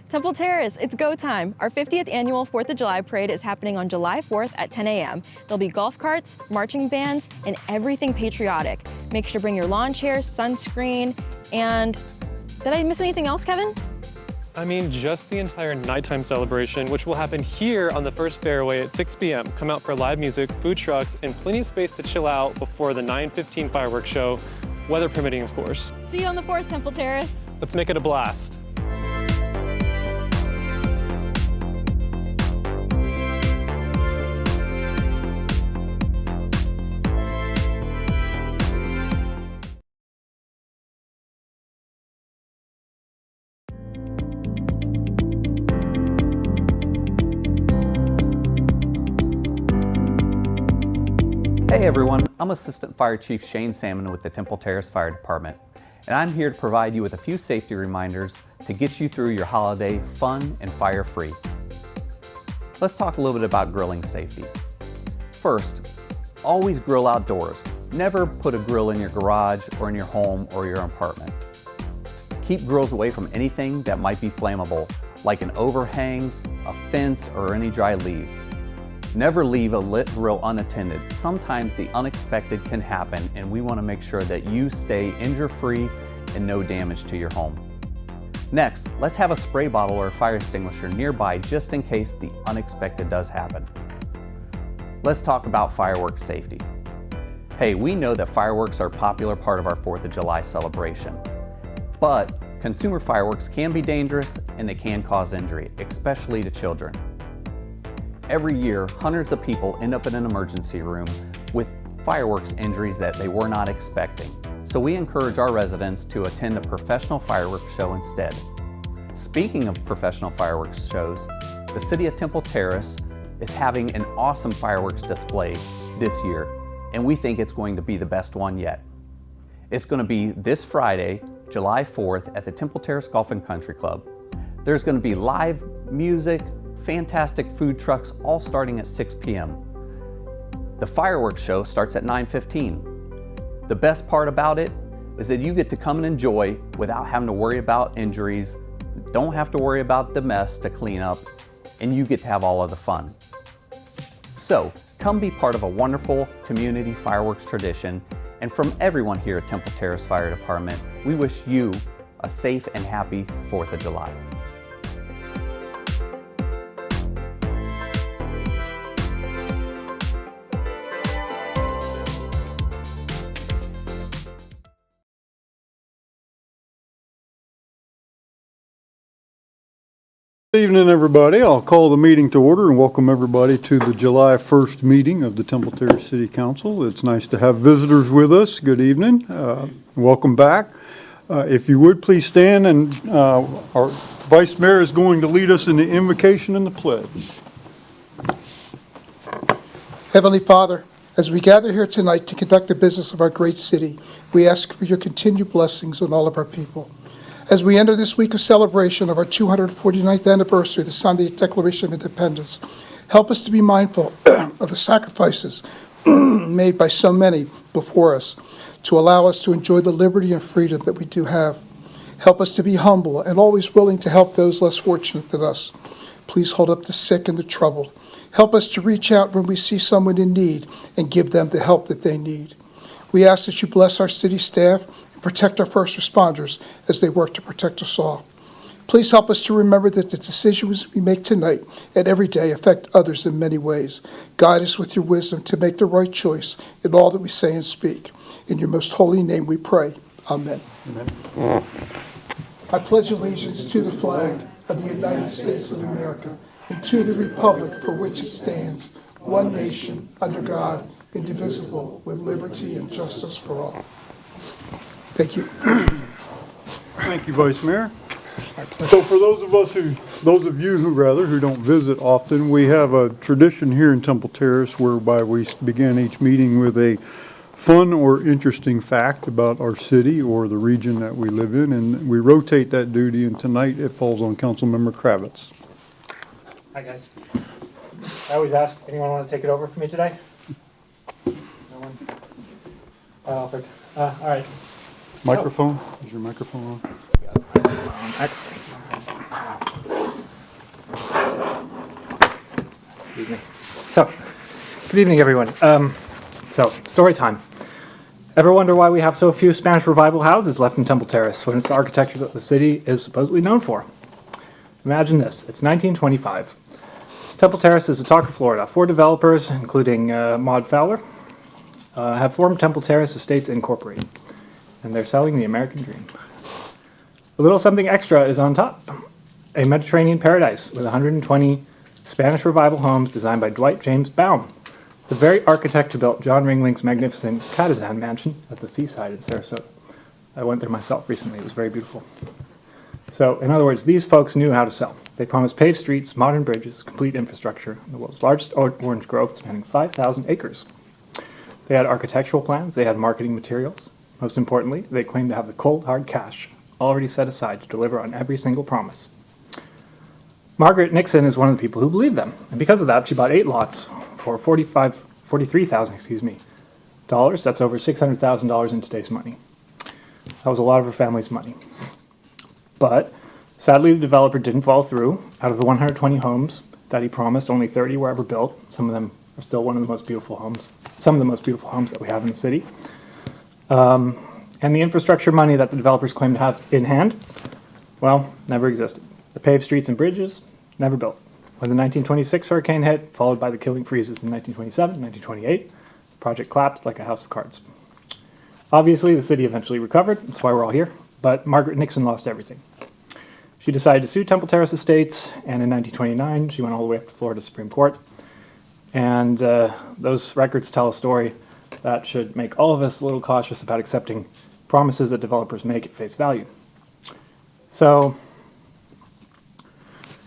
Temple Terrace, it's go time. Our 50th annual 4th of July parade is happening on July 4th at 10 a.m. There'll be golf carts, marching bands, and everything patriotic. Make sure to bring your lawn chairs, sunscreen, and did I miss anything else, Kevin? I mean, just the entire nighttime celebration, which will happen here on the first fairway at 6 p.m. Come out for live music, food trucks, and plenty of space to chill out before the 9:15 fireworks show, weather permitting, of course. See you on the 4th, Temple Terrace. Let's make it a blast. Hey everyone, I'm Assistant Fire Chief Shane Salmon with the Temple Terrace Fire Department, and I'm here to provide you with a few safety reminders to get you through your holiday fun and fire-free. Let's talk a little bit about grilling safety. First, always grill outdoors. Never put a grill in your garage or in your home or your apartment. Keep grills away from anything that might be flammable, like an overhang, a fence, or any dry leaves. Never leave a lit grill unattended. Sometimes the unexpected can happen, and we want to make sure that you stay injury-free and no damage to your home. Next, let's have a spray bottle or a fire extinguisher nearby just in case the unexpected does happen. Let's talk about fireworks safety. Hey, we know that fireworks are a popular part of our 4th of July celebration, but consumer fireworks can be dangerous and they can cause injury, especially to children. Every year, hundreds of people end up in an emergency room with fireworks injuries that they were not expecting. So we encourage our residents to attend a professional fireworks show instead. Speaking of professional fireworks shows, the City of Temple Terrace is having an awesome fireworks display this year, and we think it's going to be the best one yet. It's going to be this Friday, July 4th at the Temple Terrace Golf and Country Club. There's going to be live music, fantastic food trucks, all starting at 6 p.m. The fireworks show starts at 9:15. The best part about it is that you get to come and enjoy without having to worry about injuries, don't have to worry about the mess to clean up, and you get to have all of the fun. So, come be part of a wonderful community fireworks tradition, and from everyone here at Temple Terrace Fire Department, we wish you a safe and happy 4th of July. Good evening, everybody. I'll call the meeting to order and welcome everybody to the July 1st meeting of the Temple Terrace City Council. It's nice to have visitors with us. Good evening. Welcome back. If you would please stand, and our Vice Mayor is going to lead us in the invocation and the pledge. Heavenly Father, as we gather here tonight to conduct the business of our great city, we ask for your continued blessings on all of our people. As we enter this week of celebration of our 249th anniversary, the Sunday Declaration of Independence, help us to be mindful of the sacrifices made by so many before us to allow us to enjoy the liberty and freedom that we do have. Help us to be humble and always willing to help those less fortunate than us. Please hold up the sick and the troubled. Help us to reach out when we see someone in need and give them the help that they need. We ask that you bless our city staff and protect our first responders as they work to protect us all. Please help us to remember that the decisions we make tonight and every day affect others in many ways. Guide us with your wisdom to make the right choice in all that we say and speak. In your most holy name we pray. Amen. Amen. I pledge allegiance to the flag of the United States of America and to the republic for which it stands, one nation, under God, indivisible, with liberty and justice for all. Thank you. Thank you, Vice Mayor. So for those of you who don't visit often, we have a tradition here in Temple Terrace whereby we begin each meeting with a fun or interesting fact about our city or the region that we live in, and we rotate that duty, and tonight it falls on Councilmember Kravitz. Hi guys. I always ask, anyone want to take it over for me today? No one? Alfred. All right. Microphone? Is your microphone on? Excellent. Good evening. Good evening, everyone. Story time. Ever wonder why we have so few Spanish Revival houses left in Temple Terrace when it's the architecture that the city is supposedly known for? Imagine this. It's 1925. Temple Terrace is Autauga, Florida. 4 developers, including Maud Fowler, have formed Temple Terrace Estates Incorporated, and they're selling the American dream. A little something extra is on top. A Mediterranean paradise with 120 Spanish Revival homes designed by Dwight James Baum, the very architect who built John Ringling's magnificent Catazan mansion at the seaside in Sarasota. I went there myself recently. It was very beautiful. So, in other words, these folks knew how to sell. They promised paved streets, modern bridges, complete infrastructure, and the world's largest orange grove spanning 5,000 acres. They had architectural plans, they had marketing materials. Most importantly, they claimed to have the cold, hard cash already set aside to deliver on every single promise. Margaret Nixon is one of the people who believed them, and because of that, she bought 8 lots for $43,000 dollars. That's over $600,000 in today's money. That was a lot of her family's money. But sadly, the developer didn't follow through. Out of the 120 homes that he promised, only 30 were ever built. Some of them are still some of the most beautiful homes that we have in the city. And the infrastructure money that the developers claimed to have in hand, well, never existed. The paved streets and bridges, never built. When the 1926 hurricane hit, followed by the killing freezes in 1927, 1928, the project collapsed like a house of cards. Obviously, the city eventually recovered. That's why we're all here. But Margaret Nixon lost everything. She decided to sue Temple Terrace Estates, and in 1929, she went all the way up to Florida Supreme Court. And those records tell a story that should make all of us a little cautious about accepting promises that developers make at face value. So,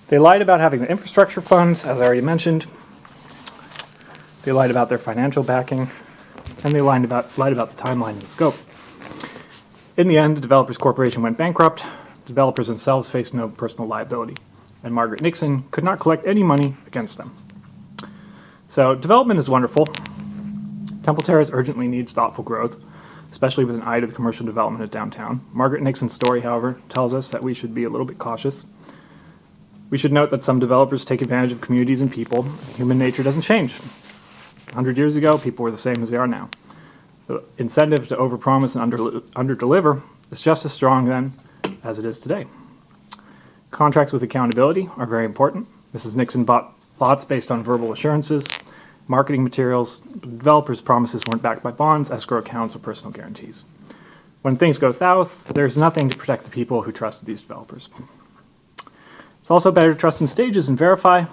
they lied about having the infrastructure funds, as I already mentioned. They lied about their financial backing, and they lied about the timeline and the scope. In the end, the Developers Corporation went bankrupt. The developers themselves faced no personal liability, and Margaret Nixon could not collect any money against them. So, development is wonderful. Temple Terrace urgently needs thoughtful growth, especially with an eye to the commercial development of downtown. Margaret Nixon's story, however, tells us that we should be a little bit cautious. We should note that some developers take advantage of communities and people. Human nature doesn't change. 100 years ago, people were the same as they are now. The incentive to overpromise and underdeliver is just as strong then as it is today. Contracts with accountability are very important. Mrs. Nixon bought lots based on verbal assurances, marketing materials. Developers' promises weren't backed by bonds, escrow accounts, or personal guarantees. When things go south, there's nothing to protect the people who trusted these developers. It's also better to trust in stages and verify.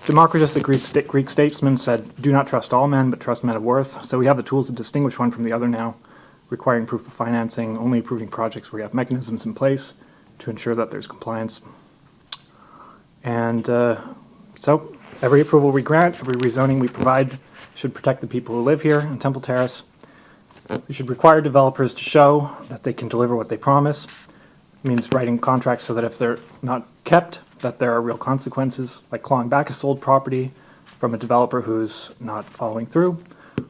Democritus, the Greek statesman, said, "Do not trust all men, but trust men of worth." So we have the tools to distinguish one from the other now, requiring proof of financing, only approving projects where we have mechanisms in place to ensure that there's compliance. And so every approval we grant, every rezoning we provide should protect the people who live here in Temple Terrace. We should require developers to show that they can deliver what they promise. It means writing contracts so that if they're not kept, that there are real consequences, like clawing back a sold property from a developer who's not following through,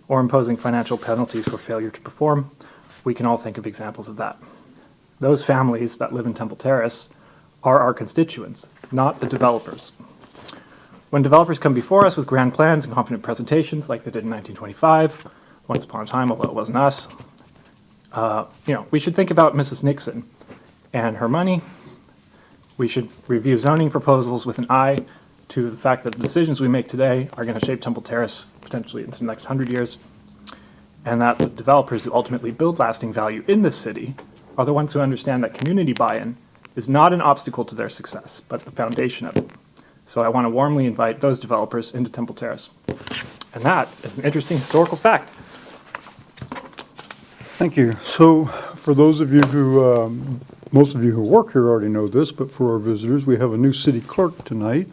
or imposing financial penalties for failure to perform. We can all think of examples of that. Those families that live in Temple Terrace are our constituents, not the developers. When developers come before us with grand plans and confident presentations like they did in 1925, once upon a time, although it wasn't us, we should think about Mrs. Nixon and her money. We should review zoning proposals with an eye to the fact that the decisions we make today are going to shape Temple Terrace potentially into the next 100 years, and that the developers who ultimately build lasting value in this city are the ones who understand that community buy-in is not an obstacle to their success, but the foundation of it. So I want to warmly invite those developers into Temple Terrace. And that is an interesting historical fact. Thank you. So for those of you who, most of you who work here already know this, but for our visitors, we have a new city clerk tonight,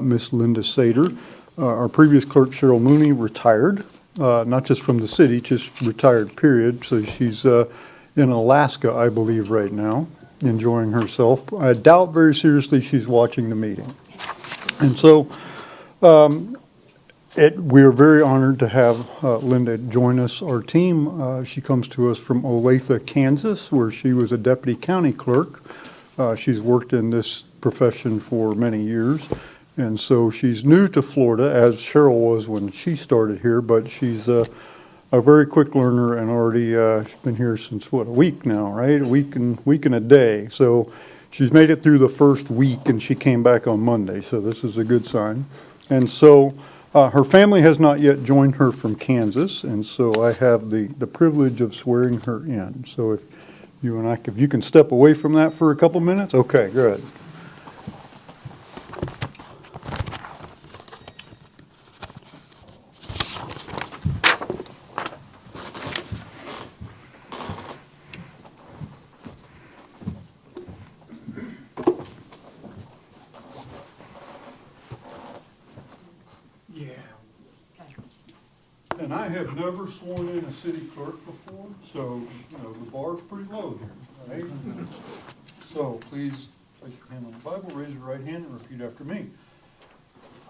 Miss Linda Sater. Our previous clerk, Cheryl Mooney, retired, not just from the city, just retired, period. So she's in Alaska, I believe, right now, enjoying herself. I doubt very seriously she's watching the meeting. And so we are very honored to have Linda join us, our team. She comes to us from Olathe, Kansas, where she was a deputy county clerk. She's worked in this profession for many years. And so she's new to Florida, as Cheryl was when she started here, but she's a very quick learner and already, she's been here since, what, a week now, right? A week and a day. So she's made it through the first week, and she came back on Monday, so this is a good sign. And so her family has not yet joined her from Kansas, and so I have the privilege of swearing her in. So if you can step away from that for a couple minutes? Okay, good. Yeah. And I have never sworn in a city clerk before, so, the bar's pretty low here, right? So please place your hand on the Bible, raise your right hand, and repeat after me.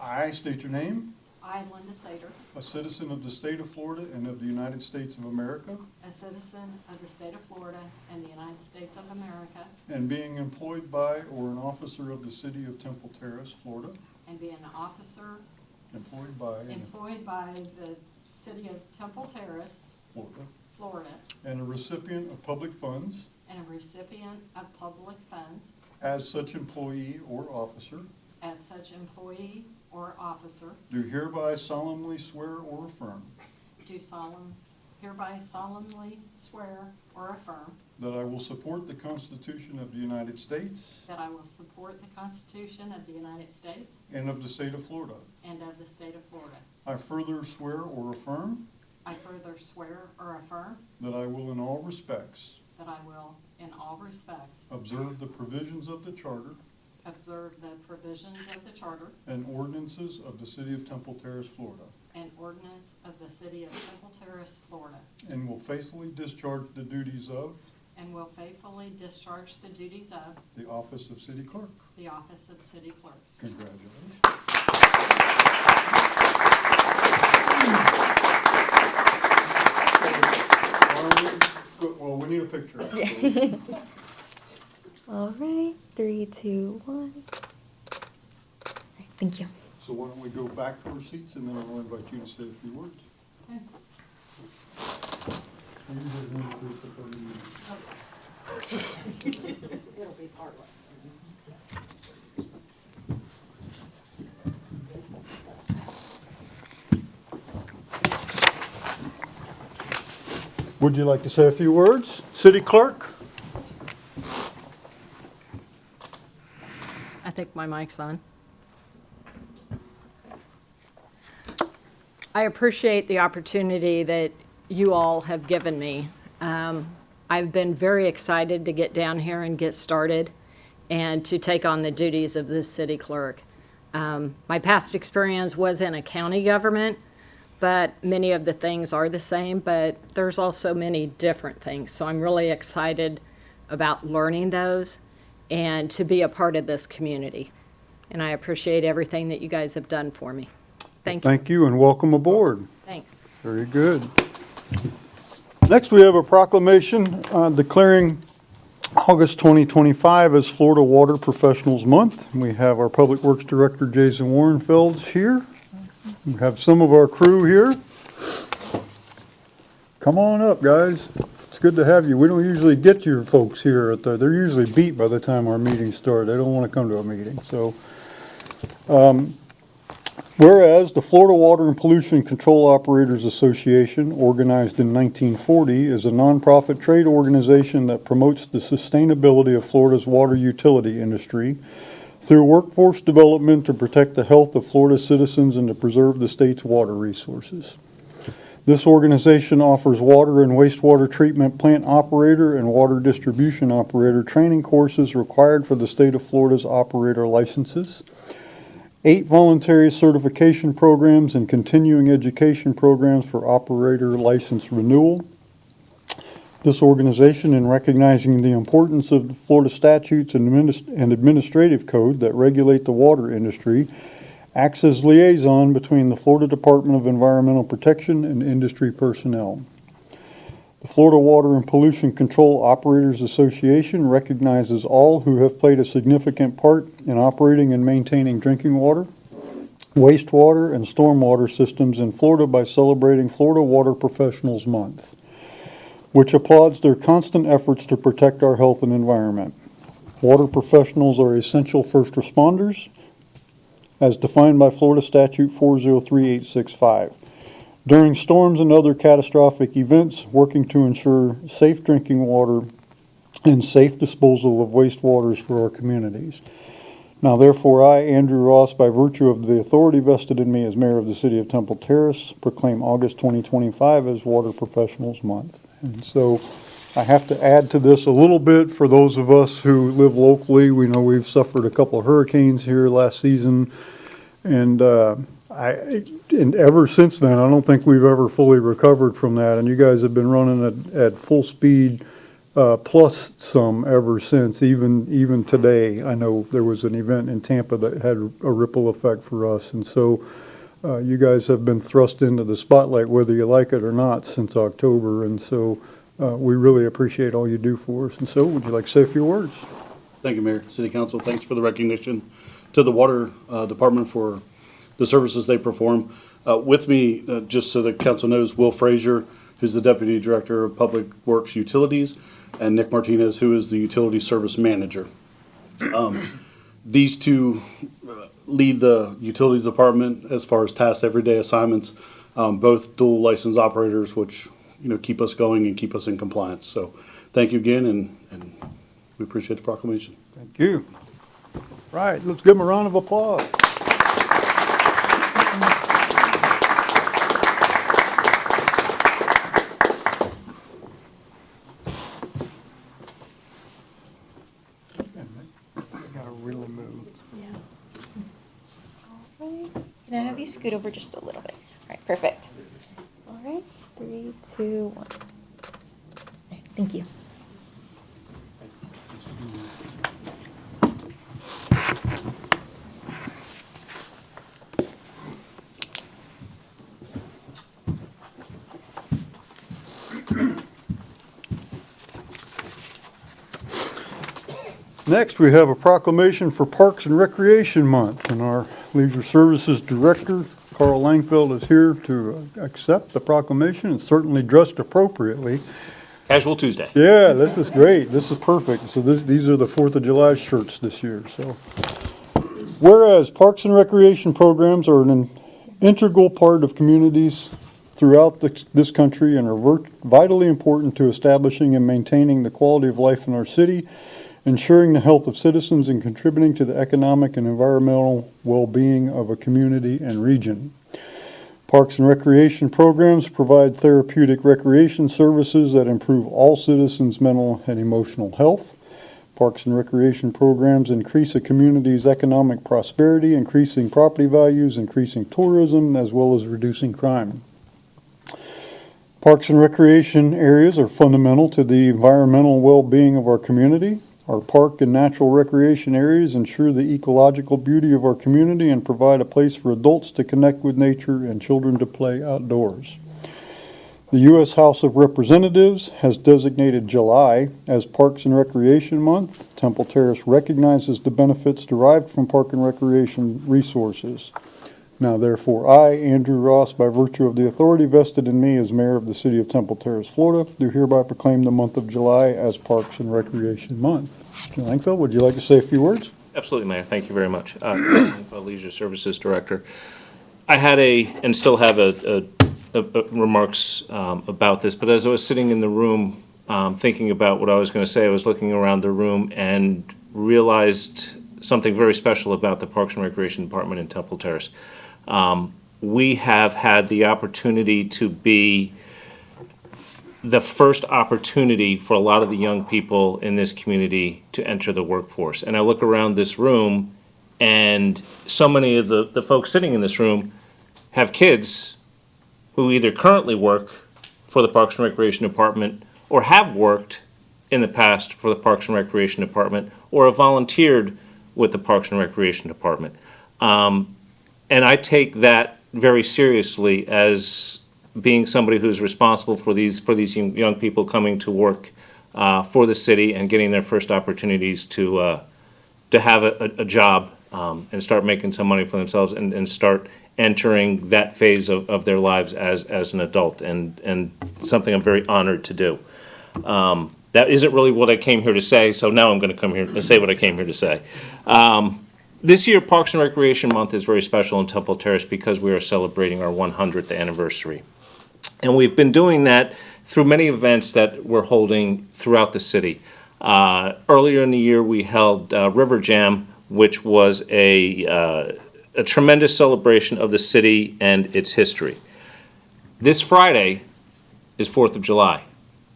I state your name, I, Linda Sater, a citizen of the state of Florida and of the United States of America, a citizen of the state of Florida and the United States of America, and being employed by or an officer of the city of Temple Terrace, Florida, and be an officer employed by the city of Temple Terrace, Florida, Florida, and a recipient of public funds and a recipient of public funds as such employee or officer, as such employee or officer, do hereby solemnly swear or affirm hereby solemnly swear or affirm that I will support the Constitution of the United States that I will support the Constitution of the United States and of the state of Florida. and of the state of Florida. I further swear or affirm I further swear or affirm that I will in all respects that I will, in all respects, observe the provisions of the Charter observe the provisions of the Charter and ordinances of the city of Temple Terrace, Florida, and ordinance of the city of Temple Terrace, Florida, and will faithfully discharge the duties of and will faithfully discharge the duties of the office of city clerk. the office of city clerk. Congratulations. Well, we need a picture. All right, 3, 2, 1. All right, thank you. So why don't we go back to our seats, and then I'll invite you to say a few words. Okay. It'll be partless. Would you like to say a few words? City clerk? I think my mic's on. I appreciate the opportunity that you all have given me. I've been very excited to get down here and get started and to take on the duties of this city clerk. My past experience was in a county government, but many of the things are the same, but there's also many different things. So I'm really excited about learning those and to be a part of this community. And I appreciate everything that you guys have done for me. Thank you. Thank you, and welcome aboard. Thanks. Very good. Next, we have a proclamation declaring August 2025 as Florida Water Professionals Month. We have our Public Works Director, Jason Warrenfelds, here. We have some of our crew here. Come on up, guys. It's good to have you. We don't usually get your folks here. They're usually beat by the time our meetings start. They don't want to come to a meeting. So, whereas the Florida Water and Pollution Control Operators Association, organized in 1940, is a nonprofit trade organization that promotes the sustainability of Florida's water utility industry through workforce development to protect the health of Florida citizens and to preserve the state's water resources. This organization offers water and wastewater treatment plant operator and water distribution operator training courses required for the state of Florida's operator licenses, 8 voluntary certification programs and continuing education programs for operator license renewal. This organization, in recognizing the importance of the Florida statutes and administrative code that regulate the water industry, acts as liaison between the Florida Department of Environmental Protection and industry personnel. The Florida Water and Pollution Control Operators Association recognizes all who have played a significant part in operating and maintaining drinking water, wastewater, and stormwater systems in Florida by celebrating Florida Water Professionals Month, which applauds their constant efforts to protect our health and environment. Water professionals are essential first responders, as defined by Florida Statute 403865. During storms and other catastrophic events, working to ensure safe drinking water and safe disposal of wastewaters for our communities. Now therefore I, Andrew Ross, by virtue of the authority vested in me as mayor of the city of Temple Terrace, proclaim August 2025 as Water Professionals Month. And so I have to add to this a little bit for those of us who live locally. We know we've suffered a couple of hurricanes here last season, and and ever since then, I don't think we've ever fully recovered from that. And you guys have been running at full speed, plus some ever since. Even today, I know there was an event in Tampa that had a ripple effect for us, and so you guys have been thrust into the spotlight, whether you like it or not, since October. And so we really appreciate all you do for us. And so, would you like to say a few words? Thank you, Mayor, City Council. Thanks for the recognition to the Water Department for the services they perform. With me, just so the council knows, Will Frazier, who's the Deputy Director of Public Works Utilities, and Nick Martinez, who is the Utility Service Manager. These two lead the Utilities Department as far as tasks, everyday assignments, both dual license operators, which keep us going and keep us in compliance. So thank you again, and we appreciate the proclamation. Thank you. Right, let's give them a round of applause. Can I have you scoot over just a little bit? All right, perfect. All right, 3, 2, 1. All right, thank you. Next, we have a proclamation for Parks and Recreation Month, and our Leisure Services Director, Carl Langfeld, is here to accept the proclamation and certainly dressed appropriately. Casual Tuesday. Yeah, this is great. This is perfect. So these are the 4th of July shirts this year. So, whereas Parks and Recreation programs are an integral part of communities throughout this country and are vitally important to establishing and maintaining the quality of life in our city, ensuring the health of citizens, and contributing to the economic and environmental well-being of a community and region. Parks and recreation programs provide therapeutic recreation services that improve all citizens' mental and emotional health. Parks and recreation programs increase a community's economic prosperity, increasing property values, increasing tourism, as well as reducing crime. Parks and recreation areas are fundamental to the environmental well-being of our community. Our park and natural recreation areas ensure the ecological beauty of our community and provide a place for adults to connect with nature and children to play outdoors. The U.S. House of Representatives has designated July as Parks and Recreation Month. Temple Terrace recognizes the benefits derived from park and recreation resources. Now therefore I, Andrew Ross, by virtue of the authority vested in me as mayor of the city of Temple Terrace, Florida, do hereby proclaim the month of July as Parks and Recreation Month. Mr. Langfeld, would you like to say a few words? Absolutely, Mayor. Thank you very much. Leisure Services Director. I had and still have remarks about this, but as I was sitting in the room thinking about what I was going to say, I was looking around the room and realized something very special about the Parks and Recreation Department in Temple Terrace. We have had the opportunity to be the first opportunity for a lot of the young people in this community to enter the workforce. And I look around this room, and so many of the folks sitting in this room have kids who either currently work for the Parks and Recreation Department or have worked in the past for the Parks and Recreation Department or have volunteered with the Parks and Recreation Department. And I take that very seriously as being somebody who's responsible for these young people coming to work for the city and getting their first opportunities to have a job and start making some money for themselves and start entering that phase of their lives as an adult, and something I'm very honored to do. That isn't really what I came here to say, so now I'm going to come here and say what I came here to say. This year, Parks and Recreation Month is very special in Temple Terrace because we are celebrating our 100th anniversary. And we've been doing that through many events that we're holding throughout the city. Earlier in the year, we held River Jam, which was a tremendous celebration of the city and its history. This Friday is 4th of July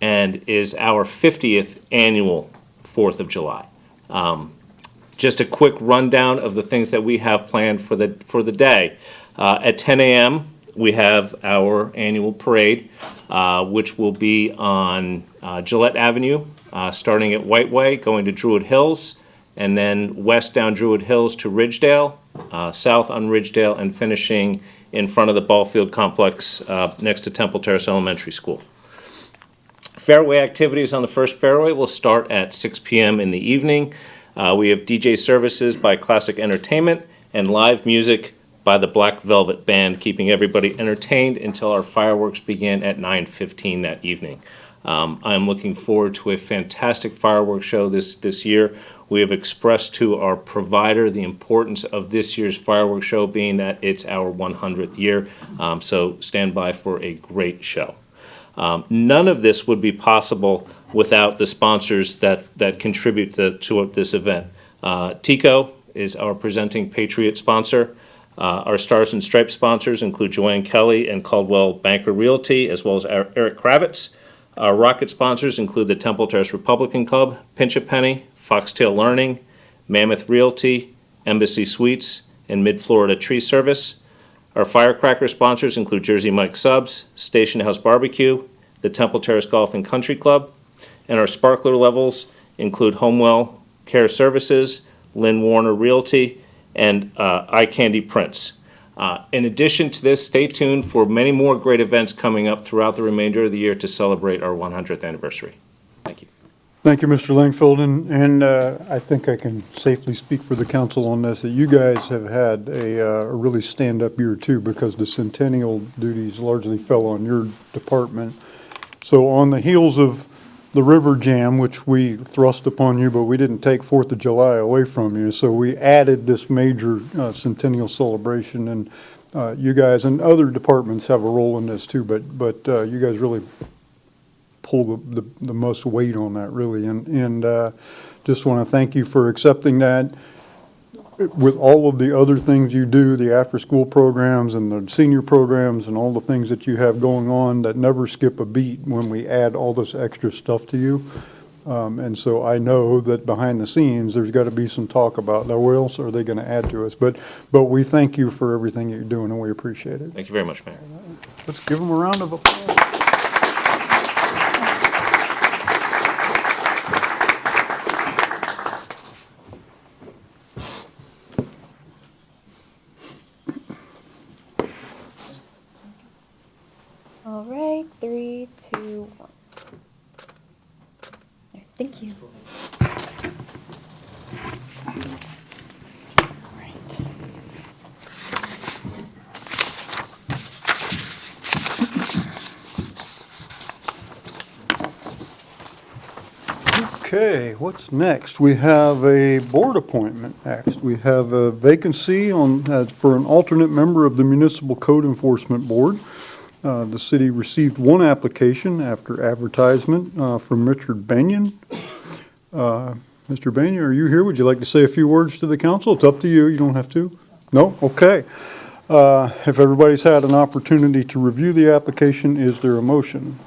and is our 50th annual 4th of July. Just a quick rundown of the things that we have planned for the day. At 10 a.m., we have our annual parade, which will be on Gillette Avenue, starting at White Way, going to Druid Hills, and then west down Druid Hills to Ridgedale, south on Ridgedale, and finishing in front of the ball field complex next to Temple Terrace Elementary School. Fairway activities on the first fairway will start at 6 p.m. in the evening. We have DJ services by Classic Entertainment and live music by the Black Velvet Band, keeping everybody entertained until our fireworks begin at 9:15 that evening. I'm looking forward to a fantastic fireworks show this year. We have expressed to our provider the importance of this year's fireworks show, being that it's our 100th year, so stand by for a great show. None of this would be possible without the sponsors that contribute to this event. TECO is our presenting Patriot sponsor. Our Stars and Stripes sponsors include Joanne Kelly and Caldwell Banker Realty, as well as Eric Kravitz. Our Rocket sponsors include the Temple Terrace Republican Club, Pinch a Penny, Foxtail Learning, Mammoth Realty, Embassy Suites, and Mid-Florida Tree Service. Our Firecracker sponsors include Jersey Mike Subs, Station House Barbecue, the Temple Terrace Golf and Country Club, and our Sparkler levels include Homewell Care Services, Lynn Warner Realty, and Eye Candy Prints. In addition to this, stay tuned for many more great events coming up throughout the remainder of the year to celebrate our 100th anniversary. Thank you. Thank you, Mr. Langfeld, and I think I can safely speak for the council on this, that you guys have had a really stand-up year too, because the centennial duties largely fell on your department. So on the heels of the River Jam, which we thrust upon you, but we didn't take 4th of July away from you, so we added this major centennial celebration, and you guys and other departments have a role in this too, but you guys really pull the most weight on that, really, and just want to thank you for accepting that. With all of the other things you do, the after-school programs and the senior programs and all the things that you have going on that never skip a beat when we add all this extra stuff to you. And so I know that behind the scenes, there's got to be some talk about, now what else are they going to add to us? But we thank you for everything that you're doing, and we appreciate it. Thank you very much, Mayor. Let's give them a round of applause. All right, 3, 2, 1. There, thank you. All right. Okay, what's next? We have a board appointment next. We have a vacancy for an alternate member of the Municipal Code Enforcement Board. The city received one application after advertisement from Richard Banyan. Mr. Banyan, are you here? Would you like to say a few words to the council? It's up to you. You don't have to. No? Okay. If everybody's had an opportunity to review the application, is there a motion?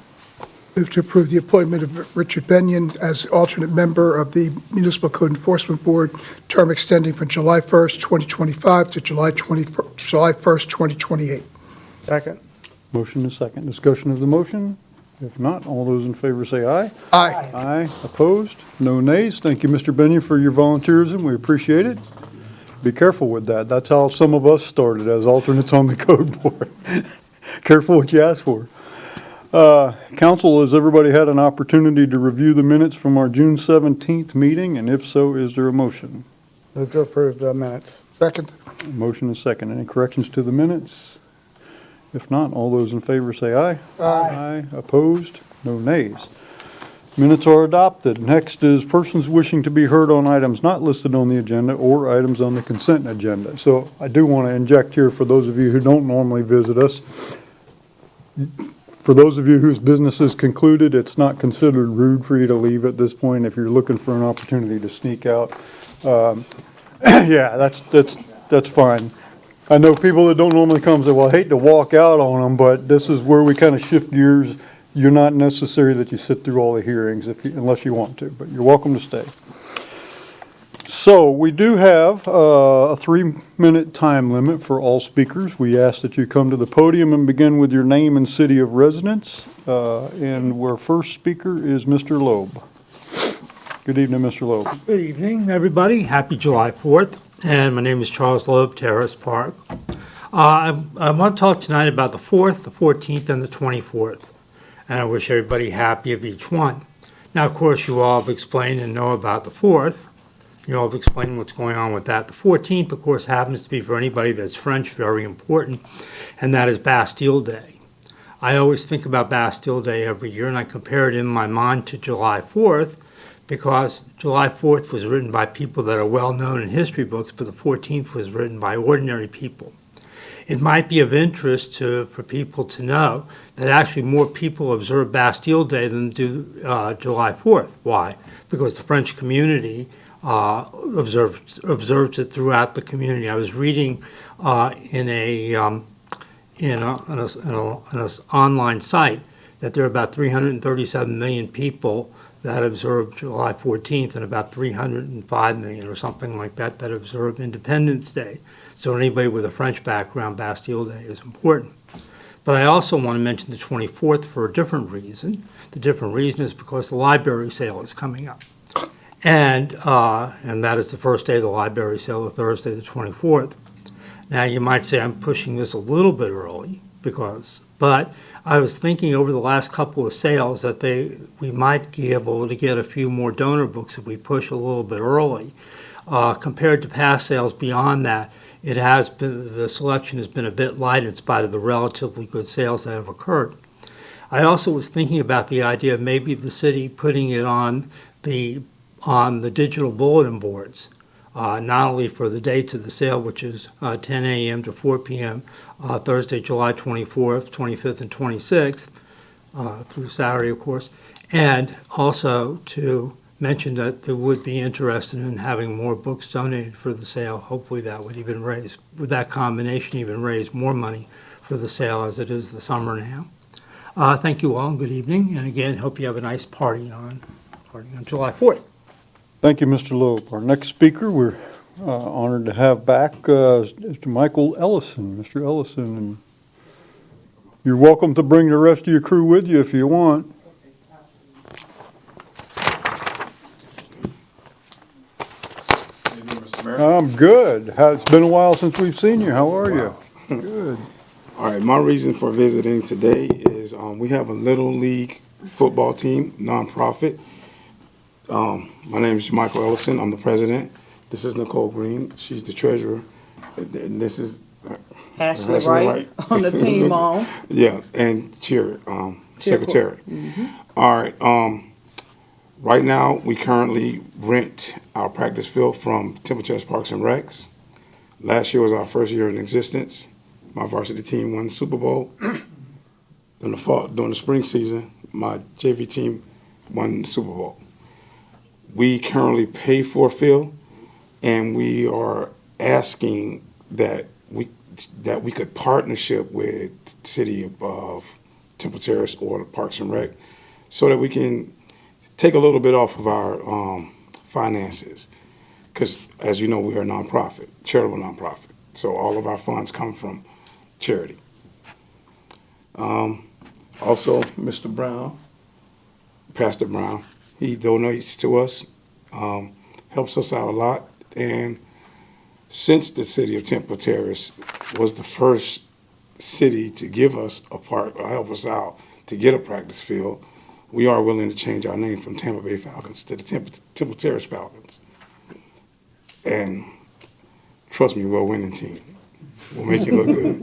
Move to approve the appointment of Richard Benyon as alternate member of the Municipal Code Enforcement Board, term extending from July 1st, 2025 to July 1st, 2028. Second. Motion is second. Discussion of the motion? If not, all those in favor say aye. Aye. Aye. Opposed? No nays. Thank you, Mr. Benyon, for your volunteerism. We appreciate it. Be careful with that. That's how some of us started, as alternates on the code board. Careful what you ask for. Council, has everybody had an opportunity to review the minutes from our June 17th meeting? And if so, is there a motion? Move to approve the minutes. Second. Motion and second. Any corrections to the minutes? If not, all those in favor say aye. Aye. Opposed? No nays. Minutes are adopted. Next is persons wishing to be heard on items not listed on the agenda or items on the consent agenda. So I do want to inject here for those of you who don't normally visit us. For those of you whose business is concluded, it's not considered rude for you to leave at this point if you're looking for an opportunity to sneak out. Yeah, that's fine. I know people that don't normally come say, well, I hate to walk out on them, but this is where we kind of shift gears. You're not necessary that you sit through all the hearings unless you want to, but you're welcome to stay. So we do have a 3-minute time limit for all speakers. We ask that you come to the podium and begin with your name and city of residence. And our first speaker is Mr. Loeb. Good evening, Mr. Loeb. Good evening, everybody. Happy July 4th. And my name is Charles Loeb, Terrace Park. I want to talk tonight about the 4th, the 14th, and the 24th. And I wish everybody happy of each one. Now, of course, you all have explained and know about the 4th. You all have explained what's going on with that. The 14th, of course, happens to be, for anybody that's French, very important, and that is Bastille Day. I always think about Bastille Day every year, and I compare it in my mind to July 4th, because July 4th was written by people that are well known in history books, but the 14th was written by ordinary people. It might be of interest for people to know that actually more people observe Bastille Day than do July 4th. Why? Because the French community observes it throughout the community. I was reading in an online site that there are about 337 million people that observe July 14th and about 305 million or something like that that observe Independence Day. So anybody with a French background, Bastille Day is important. But I also want to mention the 24th for a different reason. The different reason is because the library sale is coming up. And that is the first day of the library sale, Thursday the 24th. Now you might say I'm pushing this a little bit early but I was thinking over the last couple of sales that we might be able to get a few more donor books if we push a little bit early. Compared to past sales beyond that, the selection has been a bit light in spite of the relatively good sales that have occurred. I also was thinking about the idea of maybe the city putting it on the digital bulletin boards, not only for the dates of the sale, which is 10 a.m. to 4 p.m., Thursday, July 24th, 25th, and 26th, through Saturday, of course, and also to mention that they would be interested in having more books donated for the sale. Hopefully that would with that combination, even raise more money for the sale as it is the summer now. Thank you all, and good evening, and again, hope you have a nice party on July 4th. Thank you, Mr. Loeb. Our next speaker, we're honored to have back Mr. Michael Ellison. Mr. Ellison, and you're welcome to bring the rest of your crew with you if you want. I'm good. It's been a while since we've seen you. How are you? Good. All right, my reason for visiting today is we have a Little League football team, nonprofit. My name is Michael Ellison. I'm the president. This is Nicole Green. She's the treasurer. And this is Ashley Wright on the team, all. Yeah, and secretary. Mm-hmm. All right. Right now, we currently rent our practice field from Temple Terrace Parks and Recs. Last year was our first year in existence. My varsity team won the Super Bowl. During the spring season, my JV team won the Super Bowl. We currently pay for a field, and we are asking that we could partnership with the city of Temple Terrace or the Parks and Rec, so that we can take a little bit off of our finances. Because as you know, we are a nonprofit, charitable nonprofit. So all of our funds come from charity. Also, Mr. Brown, Pastor Brown, he donates to us, helps us out a lot. And since the city of Temple Terrace was the first city to give us a park or help us out to get a practice field, we are willing to change our name from Tampa Bay Falcons to the Temple Terrace Falcons. And trust me, we're a winning team. We'll make you look good.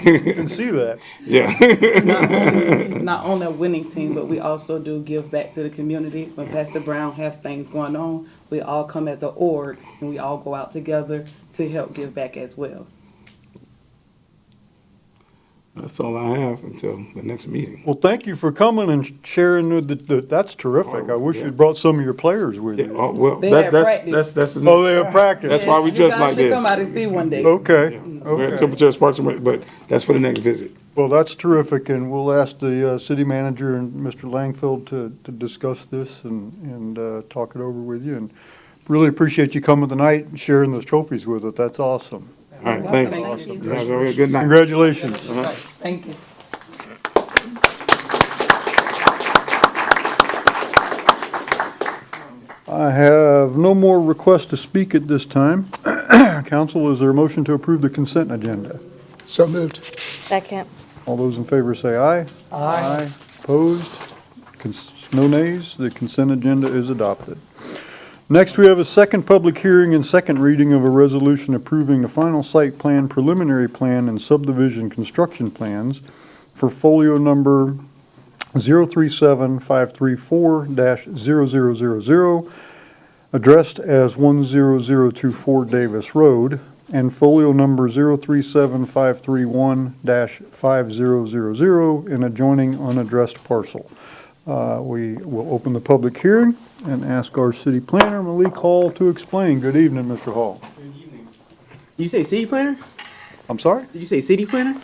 You can see that. Yeah. Not only a winning team, but we also do give back to the community. When Pastor Brown has things going on, we all come as an org and we all go out together to help give back as well. That's all I have until the next meeting. Well, thank you for coming and sharing that's terrific. I wish you'd brought some of your players with Yeah, you. well, They had practice. that's the Oh, they have practice. That's why we You just guys like should this. come out and see one day. Okay, We're at okay. Temperature Parks and Rec, but that's for the next visit. Well, that's terrific, and we'll ask the city manager and Mr. Langfield to discuss this and talk it over with you. And really appreciate you coming tonight and sharing those trophies with us. That's awesome. All right, thanks. Thank you. You guys have a good night. Congratulations. Thank you. I have no more requests to speak at this time. Council, is there a motion to approve the consent agenda? So moved. Second. All those in favor say aye. Aye. Opposed? No nays. The consent agenda is adopted. Next, we have a second public hearing and second reading of a resolution approving the final site plan, preliminary plan, and subdivision construction plans for folio number 037534-0000, addressed as 10024 Davis Road, and folio number 037531-5000 in adjoining unaddressed parcel. We will open the public hearing and ask our city planner, Malik Hall, to explain. Good evening, Mr. Hall. You say city planner? I'm sorry? Did you say city planner?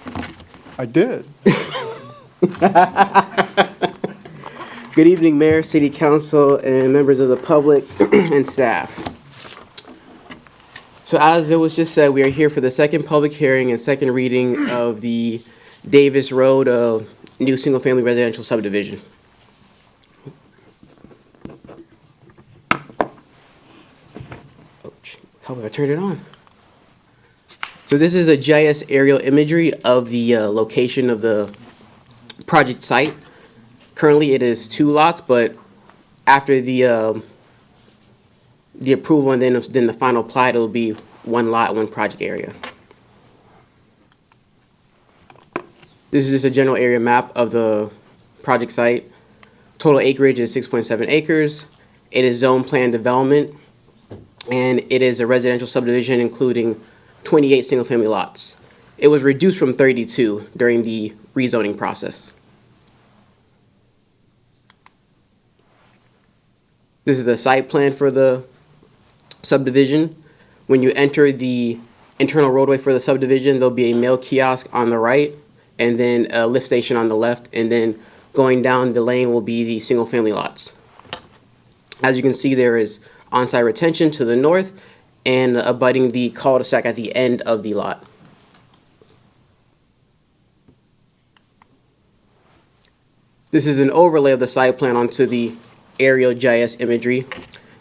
I did. Good evening, Mayor, City Council, and members of the public and staff. So as it was just said, we are here for the second public hearing and second reading of the Davis Road new single-family residential subdivision. How do I turn it on? So this is a GIS aerial imagery of the location of the project site. Currently, it is 2 lots, but after the approval and then the final plat, it'll be 1 lot, 1 project area. This is just a general area map of the project site. Total acreage is 6.7 acres. It is zone plan development, and it is a residential subdivision including 28 single-family lots. It was reduced from 32 during the rezoning process. This is the site plan for the subdivision. When you enter the internal roadway for the subdivision, there'll be a mail kiosk on the right, and then a lift station on the left, and then going down the lane will be the single-family lots. As you can see, there is on-site retention to the north and abutting the cul-de-sac at the end of the lot. This is an overlay of the site plan onto the aerial GIS imagery.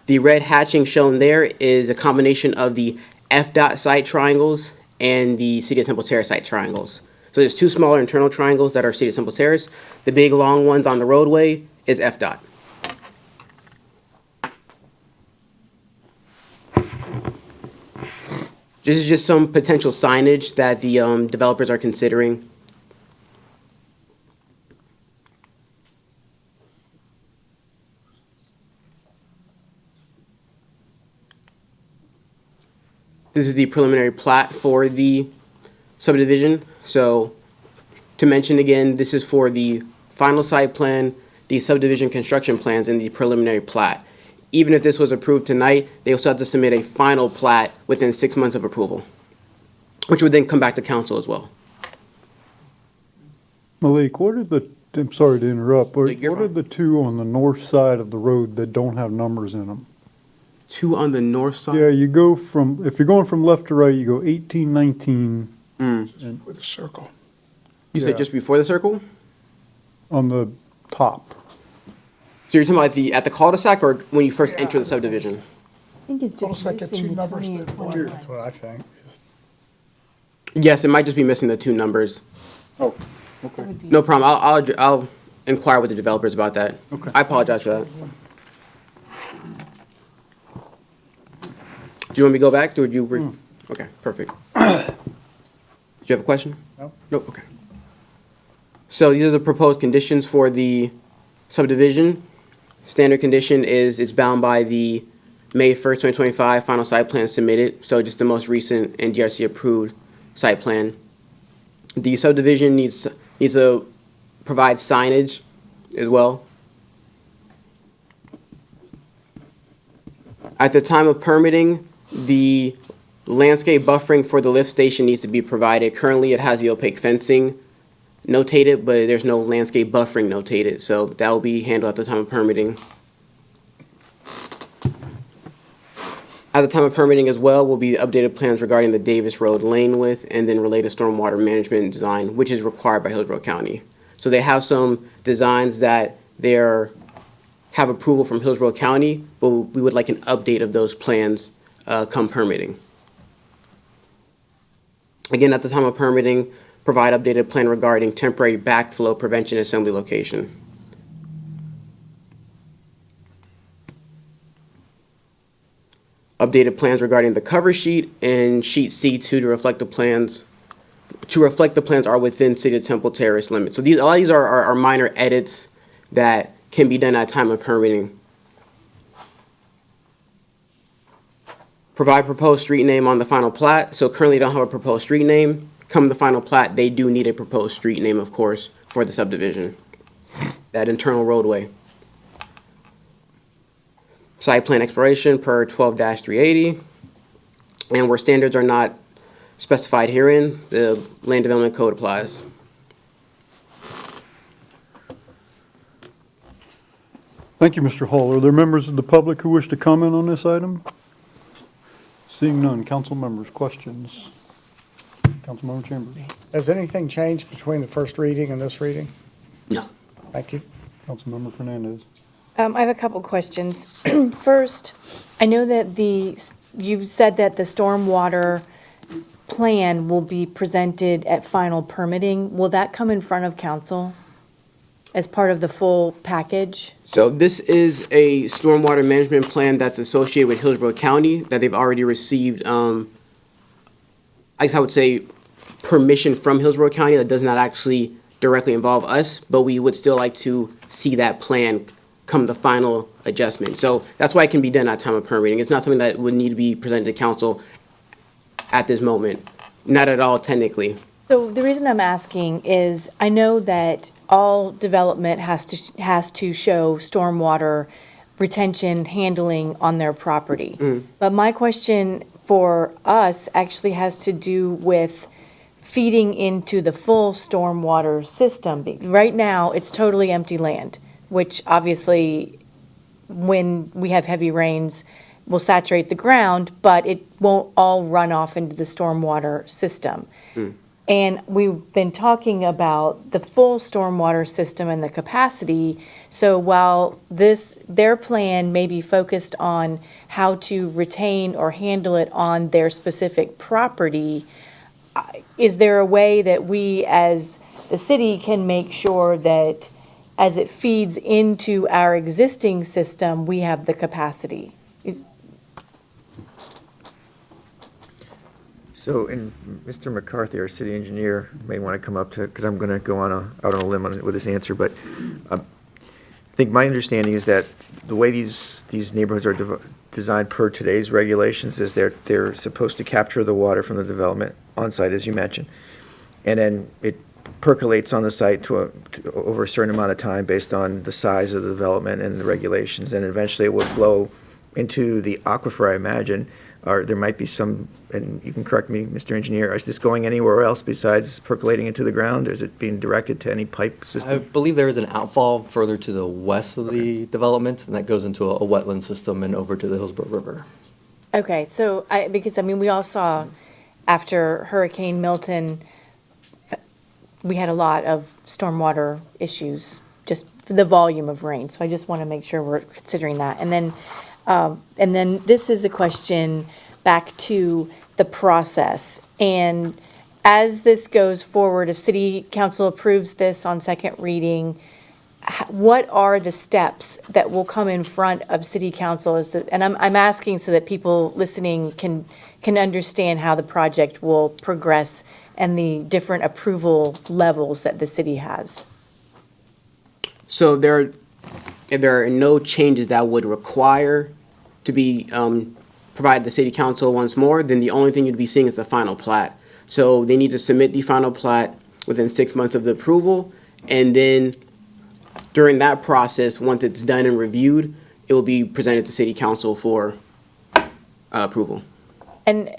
The red hatching shown there is a combination of the FDOT site triangles and the City of Temple Terrace site triangles. So there's 2 smaller internal triangles that are City of Temple Terrace. The big long ones on the roadway is FDOT. This is just some potential signage that the developers are considering. This is the preliminary plat for the subdivision. So to mention again, this is for the final site plan, the subdivision construction plans, and the preliminary plat. Even if this was approved tonight, they also have to submit a final plat within 6 months of approval, which would then come back to council as well. Malik, what are I'm sorry to interrupt, but You're what are fine. the 2 on the north side of the road that don't have numbers in them? 2 on the north side? Yeah, you go from, if you're going from left to right, you go 18, 19 With a circle. You Yeah. said just before the circle? on the top. So you're talking about at the cul-de-sac or when you first enter the subdivision? I think it's Almost like a 2 numbers there. That's what I think. Yes, it might just be missing the 2 numbers. Oh, okay. No problem. I'll inquire with the developers about that. Okay. I apologize for that. Do you want me to go back, or do you? Okay, perfect. Do you have a question? No. Nope, okay. So these are the proposed conditions for the subdivision. Standard condition is it's bound by the May 1st, 2025 final site plan submitted, so just the most recent NDRC approved site plan. The subdivision needs to provide signage as well. At the time of permitting, the landscape buffering for the lift station needs to be provided. Currently, it has the opaque fencing notated, but there's no landscape buffering notated, so that will be handled at the time of permitting. At the time of permitting as well will be updated plans regarding the Davis Road lane width and then related stormwater management design, which is required by Hillsborough County. So they have some designs that have approval from Hillsborough County, but we would like an update of those plans come permitting. Again, at the time of permitting, provide updated plan regarding temporary backflow prevention assembly location. Updated plans regarding the cover sheet and sheet C2 to reflect the plans are within City of Temple Terrace limits. So a lot of these are minor edits that can be done at time of permitting. Provide proposed street name on the final plat. So currently don't have a proposed street name. Come the final plat, they do need a proposed street name, of course, for the subdivision. That internal roadway. Site plan exploration per 12-380. And where standards are not specified herein, the Land Development Code applies. Thank you, Mr. Hall. Are there members of the public who wish to comment on this item? Seeing none, council members, questions? Councilmember Chambers. Has anything changed between the first reading and this reading? No. Thank you. Councilmember Fernandez. I have a couple questions. First, I know that you've said that the stormwater plan will be presented at final permitting. Will that come in front of council as part of the full package? So this is a stormwater management plan that's associated with Hillsborough County that they've already received, I guess I would say, permission from Hillsborough County. That does not actually directly involve us, but we would still like to see that plan come the final adjustment. So that's why it can be done at time of permitting. It's not something that would need to be presented to council at this moment. Not at all, technically. So the reason I'm asking is I know that all development has to show stormwater retention handling on their property. But my question for us actually has to do with feeding into the full stormwater system. Right now, it's totally empty land, which obviously, when we have heavy rains, will saturate the ground, but it won't all run off into the stormwater system. And we've been talking about the full stormwater system and the capacity. So while their plan may be focused on how to retain or handle it on their specific property, is there a way that we as the city can make sure that as it feeds into our existing system, we have the capacity? So, and Mr. McCarthy, our city engineer, may want to come up to, because I'm going to go out on a limb with this answer, but I think my understanding is that the way these neighborhoods are designed per today's regulations is they're supposed to capture the water from the development on site, as you mentioned, and then it percolates on the site over a certain amount of time based on the size of the development and the regulations, and eventually it will flow into the aquifer, I imagine. Or there might be some, and you can correct me, Mr. Engineer, is this going anywhere else besides percolating into the ground? Is it being directed to any pipe system? I believe there is an outfall further to the west of the development, and that goes into a wetland system and over to the Hillsborough River. Okay, so because we all saw after Hurricane Milton, we had a lot of stormwater issues, just the volume of rain. So I just want to make sure we're considering that. And then this is a question back to the process. And as this goes forward, if City Council approves this on second reading, what are the steps that will come in front of city council? And I'm asking so that people listening can understand how the project will progress and the different approval levels that the city has. So there are no changes that would require to be provided to city council once more. Then the only thing you'd be seeing is the final plat. So they need to submit the final plat within 6 months of the approval, and then during that process, once it's done and reviewed, it will be presented to city council for approval. And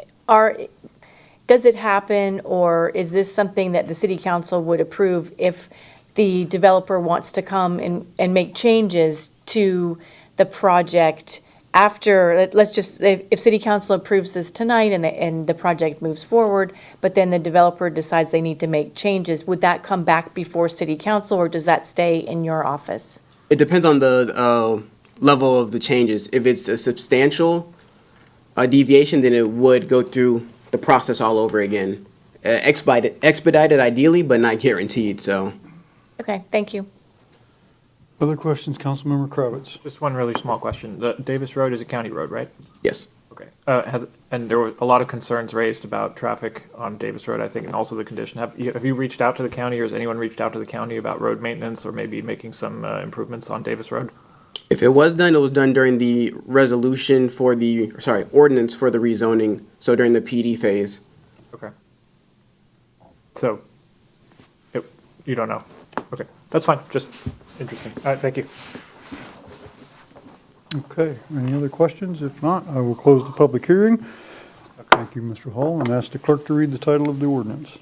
does it happen, or is this something that the city council would approve if the developer wants to come and make changes to the project after, let's just, if city council approves this tonight and the project moves forward, but then the developer decides they need to make changes, would that come back before city council, or does that stay in your office? It depends on the level of the changes. If it's a substantial deviation, then it would go through the process all over again. Expedited ideally, but not guaranteed, so. Okay, thank you. Other questions, Councilmember Kravitz? Just one really small question. The Davis Road is a county road, right? Yes. Okay. And there were a lot of concerns raised about traffic on Davis Road, I think, and also the condition. Have you reached out to the county, or has anyone reached out to the county about road maintenance or maybe making some improvements on Davis Road? If it was done during the resolution for ordinance for the rezoning, so during the PD phase. Okay. So, you don't know? Okay, that's fine, just interesting. All right, thank you. Okay, any other questions? If not, I will close the public hearing. Thank you, Mr. Hall, and ask the clerk to read the title of the ordinance.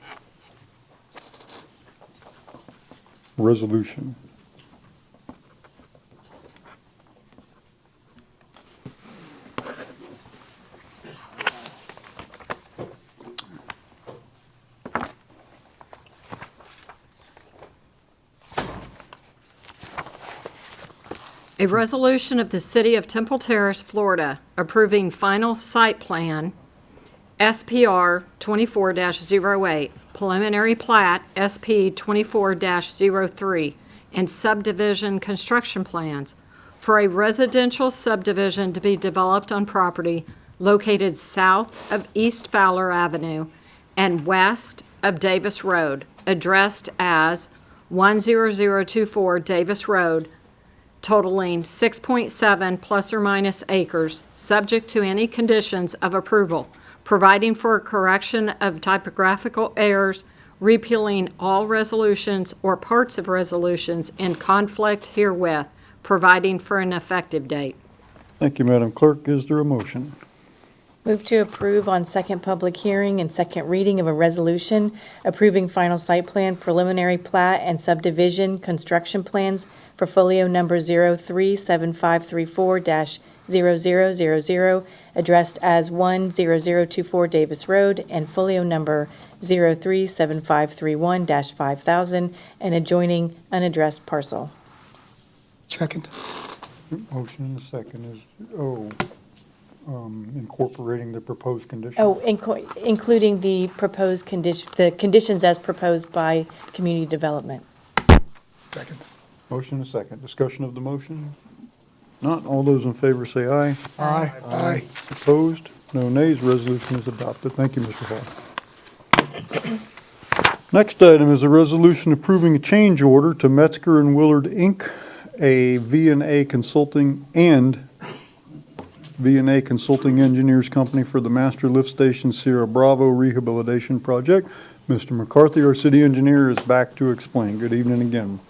Resolution. A resolution of the City of Temple Terrace, Florida, approving final site plan, SPR 24-08, preliminary plat, SP 24-03, and subdivision construction plans for a residential subdivision to be developed on property located south of East Fowler Avenue and west of Davis Road, addressed as 10024 Davis Road, totaling 6.7 plus or minus acres, subject to any conditions of approval, providing for a correction of typographical errors, repealing all resolutions or parts of resolutions in conflict herewith, providing for an effective date. Thank you, Madam Clerk. Is there a motion? Move to approve on second public hearing and second reading of a resolution approving final site plan, preliminary plat, and subdivision construction plans for folio number 037534-0000, addressed as 10024 Davis Road, and folio number 037531-5000, an adjoining unaddressed parcel. Second. Motion and a second is, incorporating the proposed condition. Oh, including the proposed the conditions as proposed by community development. Second. Motion and a second. Discussion of the motion? Not. All those in favor say aye. Aye. Aye. Opposed? No nays. Resolution is adopted. Thank you, Mr. Hall. Next item is a resolution approving a change order to Metzger and Willard, Inc., a V&A Consulting Engineers Company for the Master Lift Station Sierra Bravo Rehabilitation Project. Mr. McCarthy, our city engineer, is back to explain. Good evening again.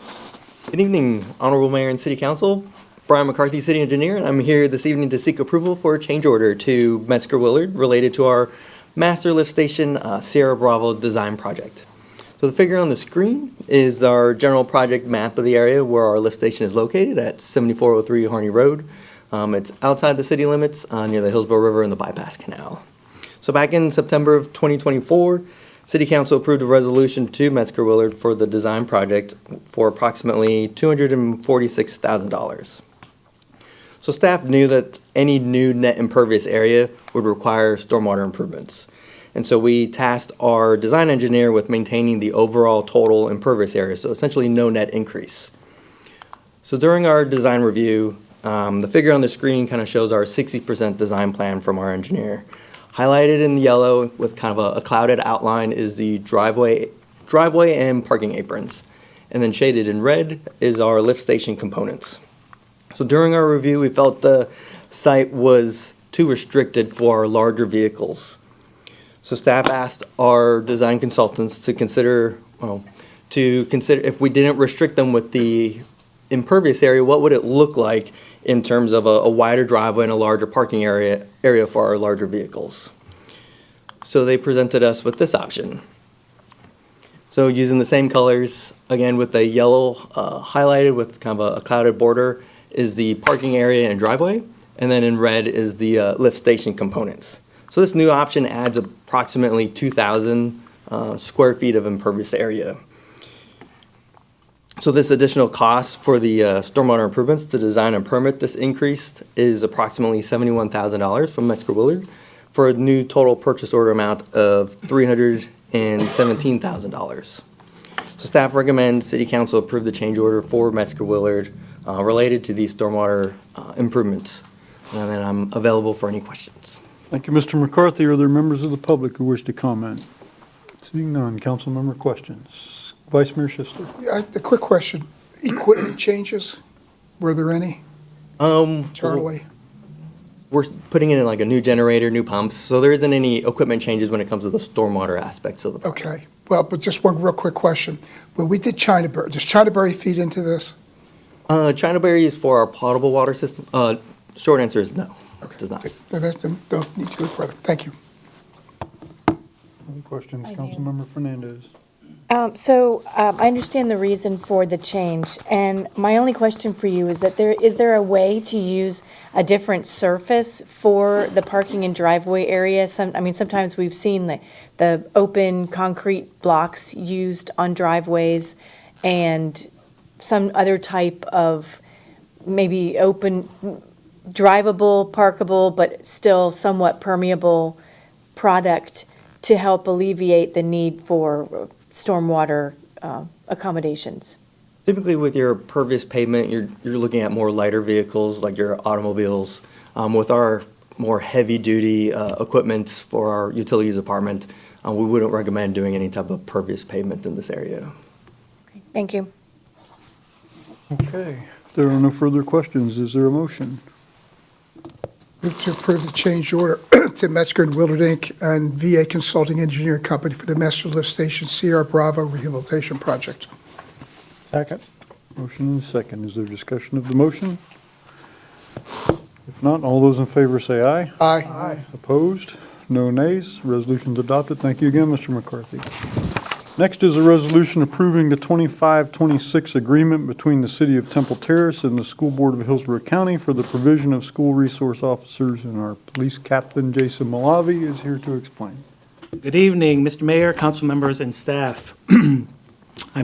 Good evening, Honorable Mayor and City Council. Brian McCarthy, City Engineer, and I'm here this evening to seek approval for a change order to Metzger Willard related to our Master Lift Station Sierra Bravo design project. So the figure on the screen is our general project map of the area where our lift station is located at 7403 Harney Road. It's outside the city limits near the Hillsborough River and the Bypass Canal. So back in September of 2024, City Council approved a resolution to Metzger Willard for the design project for approximately $246,000. So staff knew that any new net impervious area would require stormwater improvements. And so we tasked our design engineer with maintaining the overall total impervious area, so essentially no net increase. So during our design review, the figure on the screen kind of shows our 60% design plan from our engineer. Highlighted in yellow with kind of a clouded outline is the driveway and parking aprons. And then shaded in red is our lift station components. So during our review, we felt the site was too restricted for our larger vehicles. So staff asked our design consultants to consider if we didn't restrict them with the impervious area, what would it look like in terms of a wider driveway and a larger parking area for our larger vehicles. So they presented us with this option. So using the same colors, again with the yellow highlighted with kind of a clouded border is the parking area and driveway, and then in red is the lift station components. So this new option adds approximately 2,000 square feet of impervious area. So this additional cost for the stormwater improvements to design and permit this increase is approximately $71,000 from Metzger Willard for a new total purchase order amount of $317,000. So staff recommends City Council approve the change order for Metzger Willard related to these stormwater improvements. And then I'm available for any questions. Thank you, Mr. McCarthy. Are there members of the public who wish to comment? Seeing none, council member questions. Vice Mayor Schuster. Yeah, a quick question. Equipment changes, were there any? Internally? We're putting in like a new generator, new pumps, so there isn't any equipment changes when it comes to the stormwater aspects of the project. Okay. Well, but just one real quick question. When we did Chinaberry, does Chinaberry feed into this? Chinaberry is for our potable water system. Short answer is no. Okay. It does not. Don't need to go further. Thank you. Any questions, Councilmember Fernandez? I understand the reason for the change, and my only question for you is that is there a way to use a different surface for the parking and driveway area? Sometimes we've seen the open concrete blocks used on driveways and some other type of maybe open, drivable, parkable, but still somewhat permeable product to help alleviate the need for stormwater accommodations. Typically with your pervious pavement, you're looking at more lighter vehicles like your automobiles. With our more heavy-duty equipment for our utilities department, we wouldn't recommend doing any type of pervious pavement in this area. Okay, thank you. Okay. If there are no further questions, is there a motion? Move to approve the change order to Metzger and Willard Inc. and VA Consulting Engineering Company for the Master Lift Station Sierra Bravo Rehabilitation Project. Second. Motion and second. Is there discussion of the motion? If not, all those in favor say aye. Aye. Aye. Opposed? No nays. Resolution's adopted. Thank you again, Mr. McCarthy. Next is a resolution approving the 25-26 agreement between the City of Temple Terrace and the School Board of Hillsborough County for the provision of school resource officers, and our police captain, Jason Malavi, is here to explain. Good evening, Mr. Mayor, council members, and staff. I'm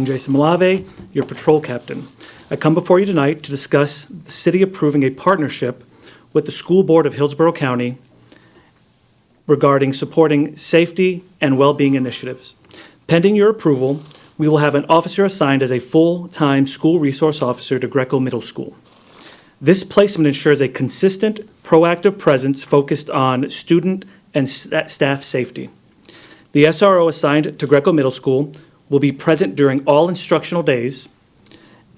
Jason Malave, your patrol captain. I come before you tonight to discuss the city approving a partnership with the School Board of Hillsborough County regarding supporting safety and well-being initiatives. Pending your approval, we will have an officer assigned as a full-time school resource officer to Greco Middle School. This placement ensures a consistent, proactive presence focused on student and staff safety. The SRO assigned to Greco Middle School will be present during all instructional days,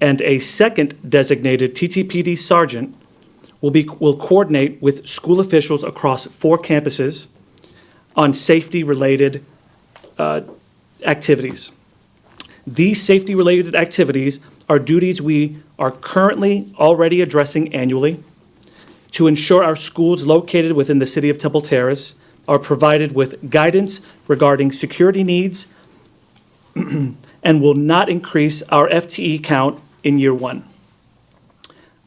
and a second designated TTPD sergeant will coordinate with school officials across 4 campuses on safety-related activities. These safety-related activities are duties we are currently already addressing annually to ensure our schools located within the City of Temple Terrace are provided with guidance regarding security needs and will not increase our FTE count in year 1.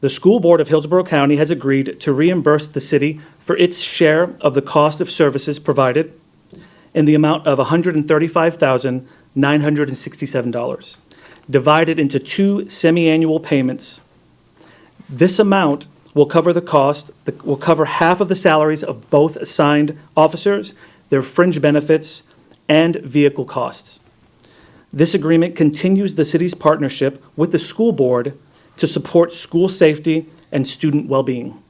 The School Board of Hillsborough County has agreed to reimburse the city for its share of the cost of services provided in the amount of $135,967, divided into 2 semi-annual payments. This amount will cover the cost, will cover half of the salaries of both assigned officers, their fringe benefits, and vehicle costs. This agreement continues the city's partnership with the school board to support school safety and student well-being.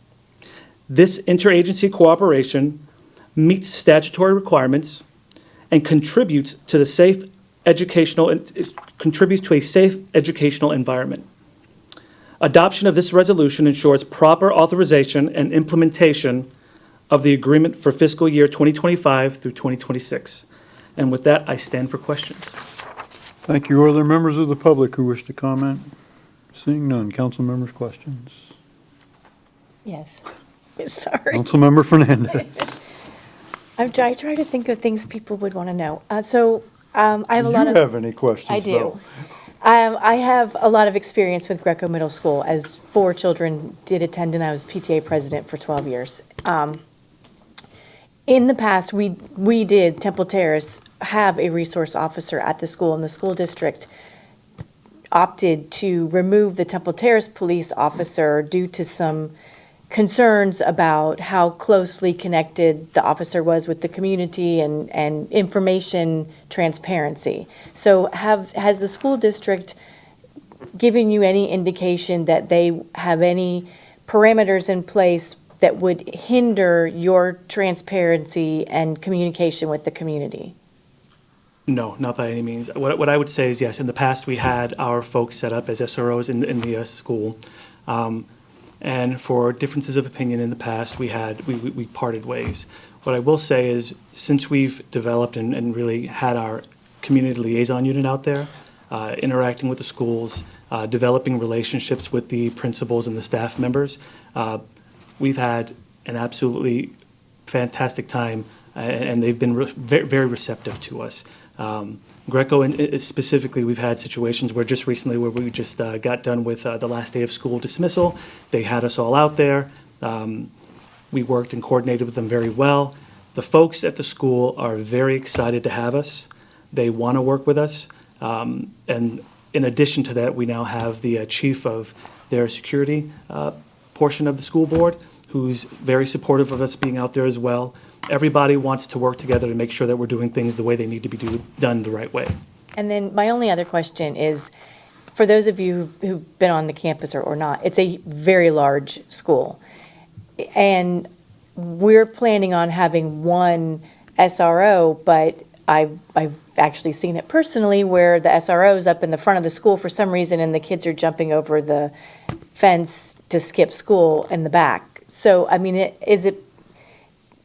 This interagency cooperation meets statutory requirements and contributes to a safe educational environment. Adoption of this resolution ensures proper authorization and implementation of the agreement for fiscal year 2025 through 2026. And with that, I stand for questions. Thank you. Are there members of the public who wish to comment? Seeing none. Council members' questions. Yes. Sorry. Councilmember Fernandez. I try to think of things people would want to know. I have a lot of. Do you have any questions? I do. though? I have a lot of experience with Greco Middle School, as 4 children did attend, and I was PTA president for 12 years. In the past, we did, Temple Terrace, have a resource officer at the school, and the school district opted to remove the Temple Terrace police officer due to some concerns about how closely connected the officer was with the community and information transparency. So has the school district given you any indication that they have any parameters in place that would hinder your transparency and communication with the community? No, not by any means. What I would say is, yes, in the past, we had our folks set up as SROs in the school. And for differences of opinion in the past, we parted ways. What I will say is, since we've developed and really had our community liaison unit out there, interacting with the schools, developing relationships with the principals and the staff members, we've had an absolutely fantastic time, and they've been very receptive to us. Greco, and specifically, we've had situations where just recently where we just got done with the last day of school dismissal. They had us all out there. We worked and coordinated with them very well. The folks at the school are very excited to have us. They want to work with us. And in addition to that, we now have the chief of their security portion of the school board, who's very supportive of us being out there as well. Everybody wants to work together to make sure that we're doing things the way they need to be done the right way. And then my only other question is, for those of you who've been on the campus or not, it's a very large school. And we're planning on having one SRO, but I've actually seen it personally where the SRO is up in the front of the school for some reason and the kids are jumping over the fence to skip school in the back. So, I mean,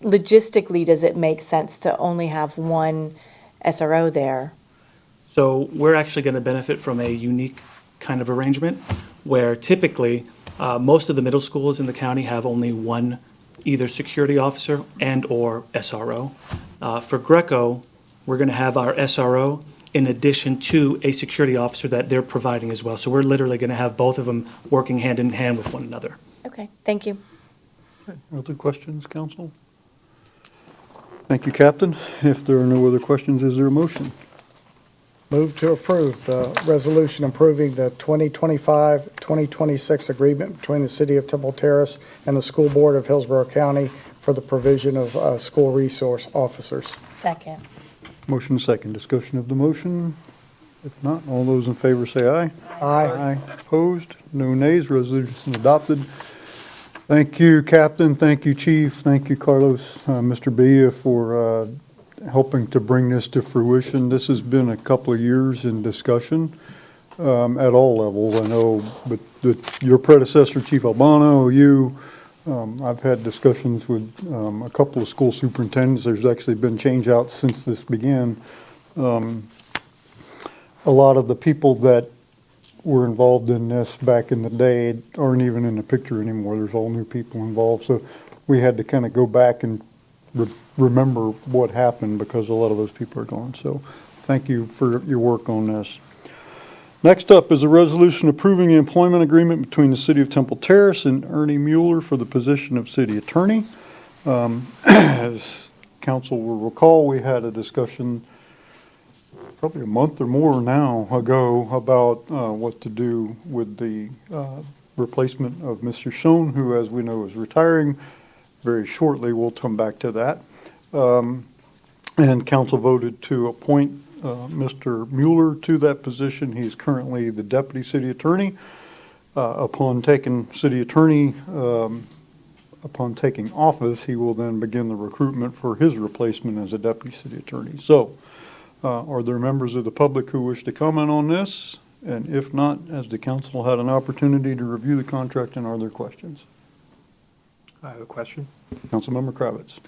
logistically, does it make sense to only have one SRO there? So we're actually going to benefit from a unique kind of arrangement where typically most of the middle schools in the county have only one either security officer and or SRO. For Greco, we're going to have our SRO in addition to a security officer that they're providing as well. So we're literally going to have both of them working hand in hand with one another. Okay, thank you. Other questions, council? Thank you, Captain. If there are no other questions, is there a motion? Move to approve the resolution approving the 2025-2026 agreement between the City of Temple Terrace and the School Board of Hillsborough County for the provision of school resource officers. Second. Motion second. Discussion of the motion? If not, all those in favor say aye. Aye. Opposed? No nays. Resolution adopted. Thank you, Captain. Thank you, Chief. Thank you, Carlos, Mr. Bia, for helping to bring this to fruition. This has been a couple of years in discussion at all levels, I know, but your predecessor, Chief Albano, you, I've had discussions with a couple of school superintendents. There's actually been change-outs since this began. A lot of the people that were involved in this back in the day aren't even in the picture anymore. There's all new people involved. So we had to kind of go back and remember what happened because a lot of those people are gone. So thank you for your work on this. Next up is a resolution approving the employment agreement between the City of Temple Terrace and Ernie Mueller for the position of City Attorney. As council will recall, we had a discussion probably a month or more now ago about what to do with the replacement of Mr. Schoen, who, as we know, is retiring very shortly. We'll come back to that. And council voted to appoint Mr. Mueller to that position. He's currently the deputy city attorney. Upon taking city attorney, upon taking office, he will then begin the recruitment for his replacement as a deputy city attorney. So, are there members of the public who wish to comment on this? And if not, has the council had an opportunity to review the contract, and are there questions? I have a question. Councilmember Kravitz.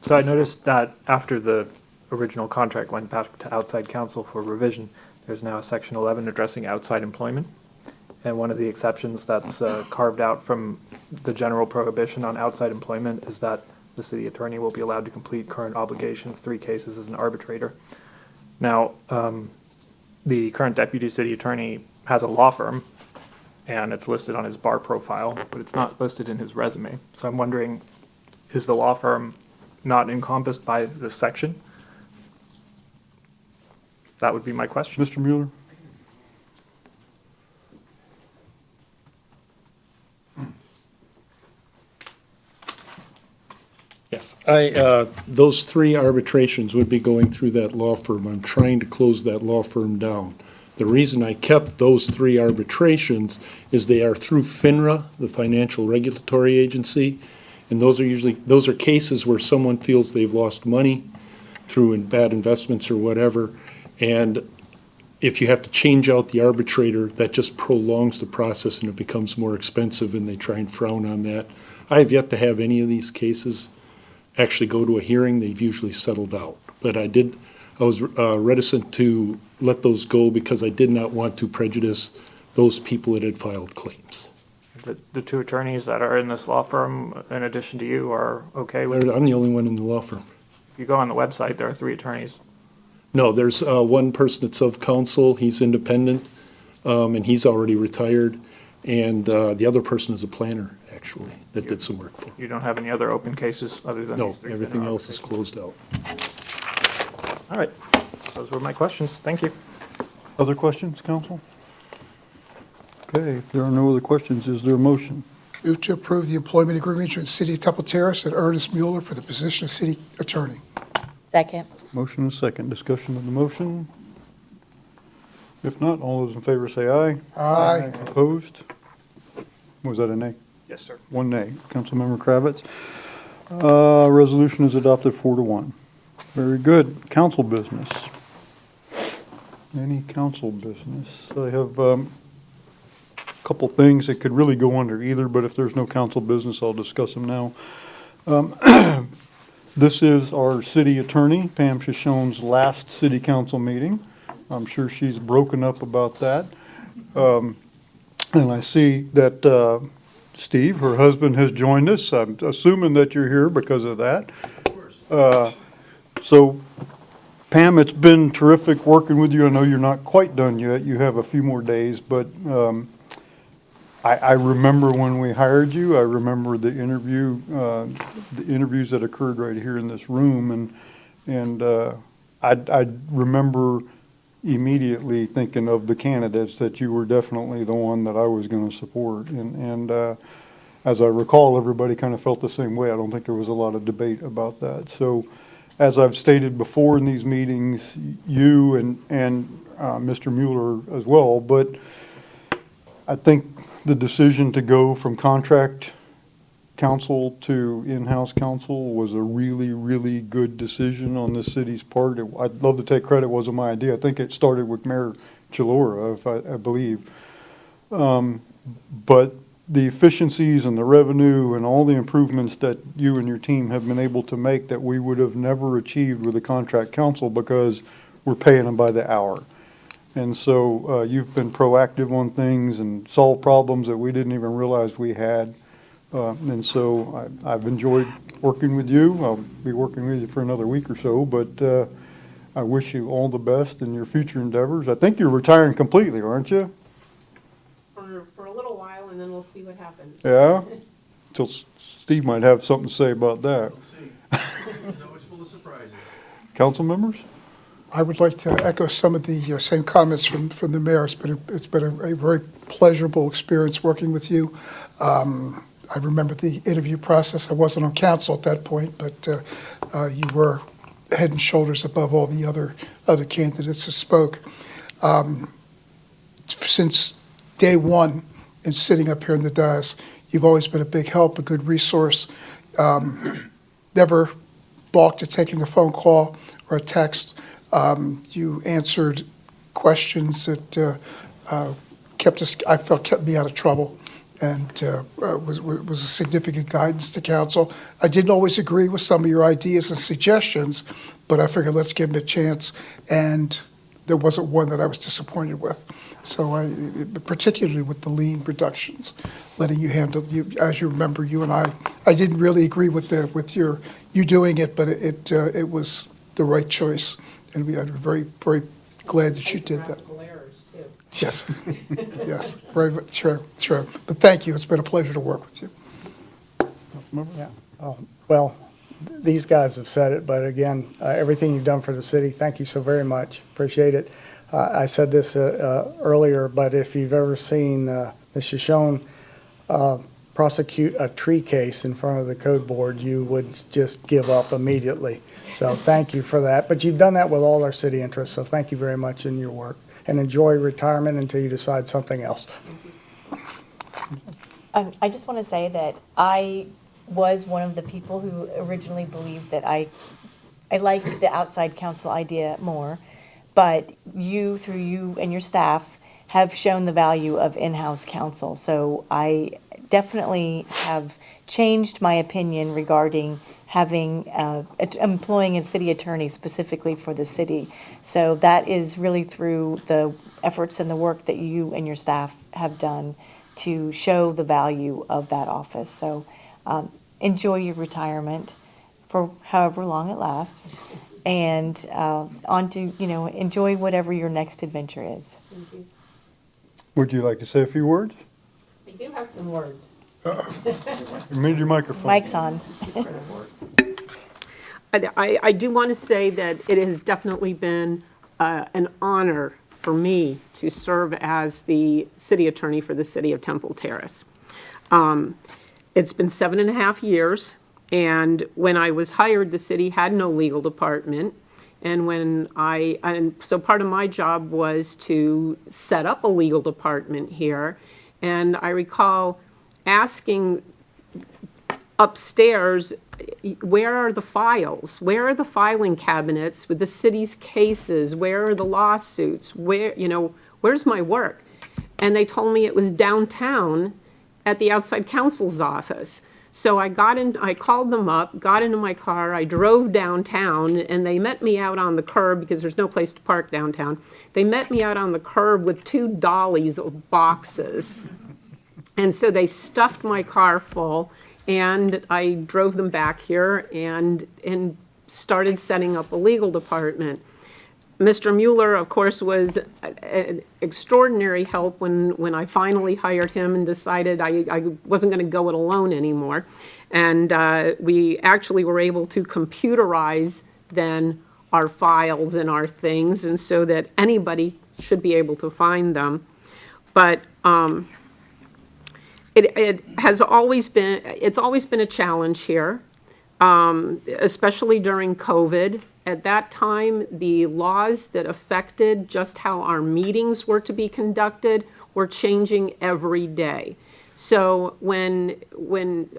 So I noticed that after the original contract went back to outside counsel for revision, there's now a section 11 addressing outside employment. And one of the exceptions that's carved out from the general prohibition on outside employment is that the city attorney will be allowed to complete current obligations, 3 cases as an arbitrator. Now, the current deputy city attorney has a law firm, and it's listed on his bar profile, but it's not listed in his resume. So I'm wondering, is the law firm not encompassed by this section? That would be my question. Mr. Mueller? Yes, those 3 arbitrations would be going through that law firm. I'm trying to close that law firm down. The reason I kept those 3 arbitrations is they are through FINRA, the Financial Regulatory Agency, and those are cases where someone feels they've lost money through bad investments or whatever, and if you have to change out the arbitrator, that just prolongs the process and it becomes more expensive, and they try and frown on that. I have yet to have any of these cases actually go to a hearing. They've usually settled out. But I was reticent to let those go because I did not want to prejudice those people that had filed claims. The 2 attorneys that are in this law firm, in addition to you, are okay with it? I'm the only one in the law firm. If you go on the website, there are 3 attorneys. No, there's one person that's of counsel. He's independent, and he's already retired. And the other person is a planner, actually, that did some work for him. You don't have any other open cases other than No, these 3? everything else is closed out. All right. Those were my questions. Thank you. Other questions, council? Okay, if there are no other questions, is there a motion? Move to approve the employment agreement between the City of Temple Terrace and Ernest Mueller for the position of city attorney. Second. Motion and second. Discussion of the motion? If not, all those in favor say aye. Aye. Opposed? Was that a nay? Yes, sir. 1 nay. Councilmember Kravitz. Resolution is adopted 4-1. Very good. Council business. Any council business? I have a couple things that could really go under either, but if there's no council business, I'll discuss them now. This is our city attorney, Pam Shoshone's last city council meeting. I'm sure she's broken up about that. And I see that Steve, her husband, has joined us. I'm assuming that you're here because of that. Of course. So, Pam, it's been terrific working with you. I know you're not quite done yet. You have a few more days, but I remember when we hired you. I remember the interviews that occurred right here in this room, and I remember immediately thinking of the candidates that you were definitely the one that I was going to support. And as I recall, everybody kind of felt the same way. I don't think there was a lot of debate about that. So, as I've stated before in these meetings, you and Mr. Mueller as well, but I think the decision to go from contract counsel to in-house counsel was a really, really good decision on the city's part. I'd love to take credit. It wasn't my idea. I think it started with Mayor Chilora, I believe. But the efficiencies and the revenue and all the improvements that you and your team have been able to make that we would have never achieved with a contract counsel because we're paying them by the hour. And so you've been proactive on things and solved problems that we didn't even realize we had. And so I've enjoyed working with you. I'll be working with you for another week or so, but I wish you all the best in your future endeavors. I think you're retiring completely, aren't you? For a little while, and then we'll see what happens. Yeah? So Steve might have something to say about that. We'll see. It's always full of surprises. Council members? I would like to echo some of the same comments from the mayor. It's been a very pleasurable experience working with you. I remember the interview process. I wasn't on council at that point, but you were head and shoulders above all the other candidates who spoke. Since day one, and sitting up here in the dais. You've always been a big help, a good resource. Never balked at taking a phone call or a text. You answered questions that kept me out of trouble, and was a significant guidance to council. I didn't always agree with some of your ideas and suggestions, but I figured let's give them a chance, and there wasn't one that I was disappointed with. So particularly with the lien reductions, letting you handle, as you remember, you and I didn't really agree with you doing it, but it was the right choice, and we are very, very glad that you did that. Yes, yes, very true. But thank you. It's been a pleasure to work with you. Yeah. Well, these guys have said it, but again, everything you've done for the city, thank you so very much. Appreciate it. I said this earlier, but if you've ever seen Ms. Shoshone prosecute a tree case in front of the code board, you would just give up immediately. So thank you for that. But you've done that with all our city interests, so thank you very much in your work. And enjoy retirement until you decide something else. I just want to say that I was one of the people who originally believed that I liked the outside counsel idea more, but through you and your staff, have shown the value of in-house counsel. So I definitely have changed my opinion regarding having employing a city attorney specifically for the city. So that is really through the efforts and the work that you and your staff have done to show the value of that office. So enjoy your retirement for however long it lasts, and on to, enjoy whatever your next adventure is. Thank you. Would you like to say a few words? I do have some words. Mute your microphone. Mic's on. I do want to say that it has definitely been an honor for me to serve as the city attorney for the city of Temple Terrace. It's been 7.5 years, and when I was hired, the city had no legal department. And so part of my job was to set up a legal department here. And I recall asking upstairs, where are the files? Where are the filing cabinets with the city's cases? Where are the lawsuits? Where's my work? And they told me it was downtown at the outside counsel's office. So I called them up, got into my car, I drove downtown, and they met me out on the curb because there's no place to park downtown. They met me out on the curb with 2 dollies of boxes. And so they stuffed my car full, and I drove them back here and started setting up a legal department. Mr. Mueller, of course, was an extraordinary help when I finally hired him and decided I wasn't going to go it alone anymore. And we actually were able to computerize then our files and our things, and so that anybody should be able to find them. But it's always been a challenge here, especially during COVID. At that time, the laws that affected just how our meetings were to be conducted were changing every day. So when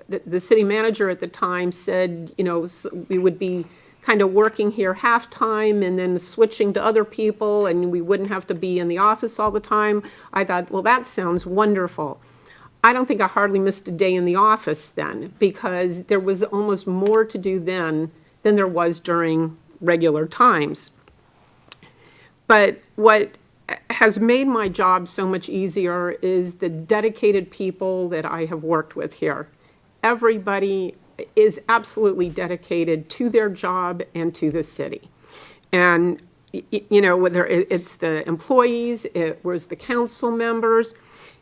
the city manager at the time said, we would be kind of working here half-time and then switching to other people and we wouldn't have to be in the office all the time, I thought, well, that sounds wonderful. I don't think I hardly missed a day in the office then, because there was almost more to do then than there was during regular times. But what has made my job so much easier is the dedicated people that I have worked with here. Everybody is absolutely dedicated to their job and to the city. And, whether it's the employees, it was the council members,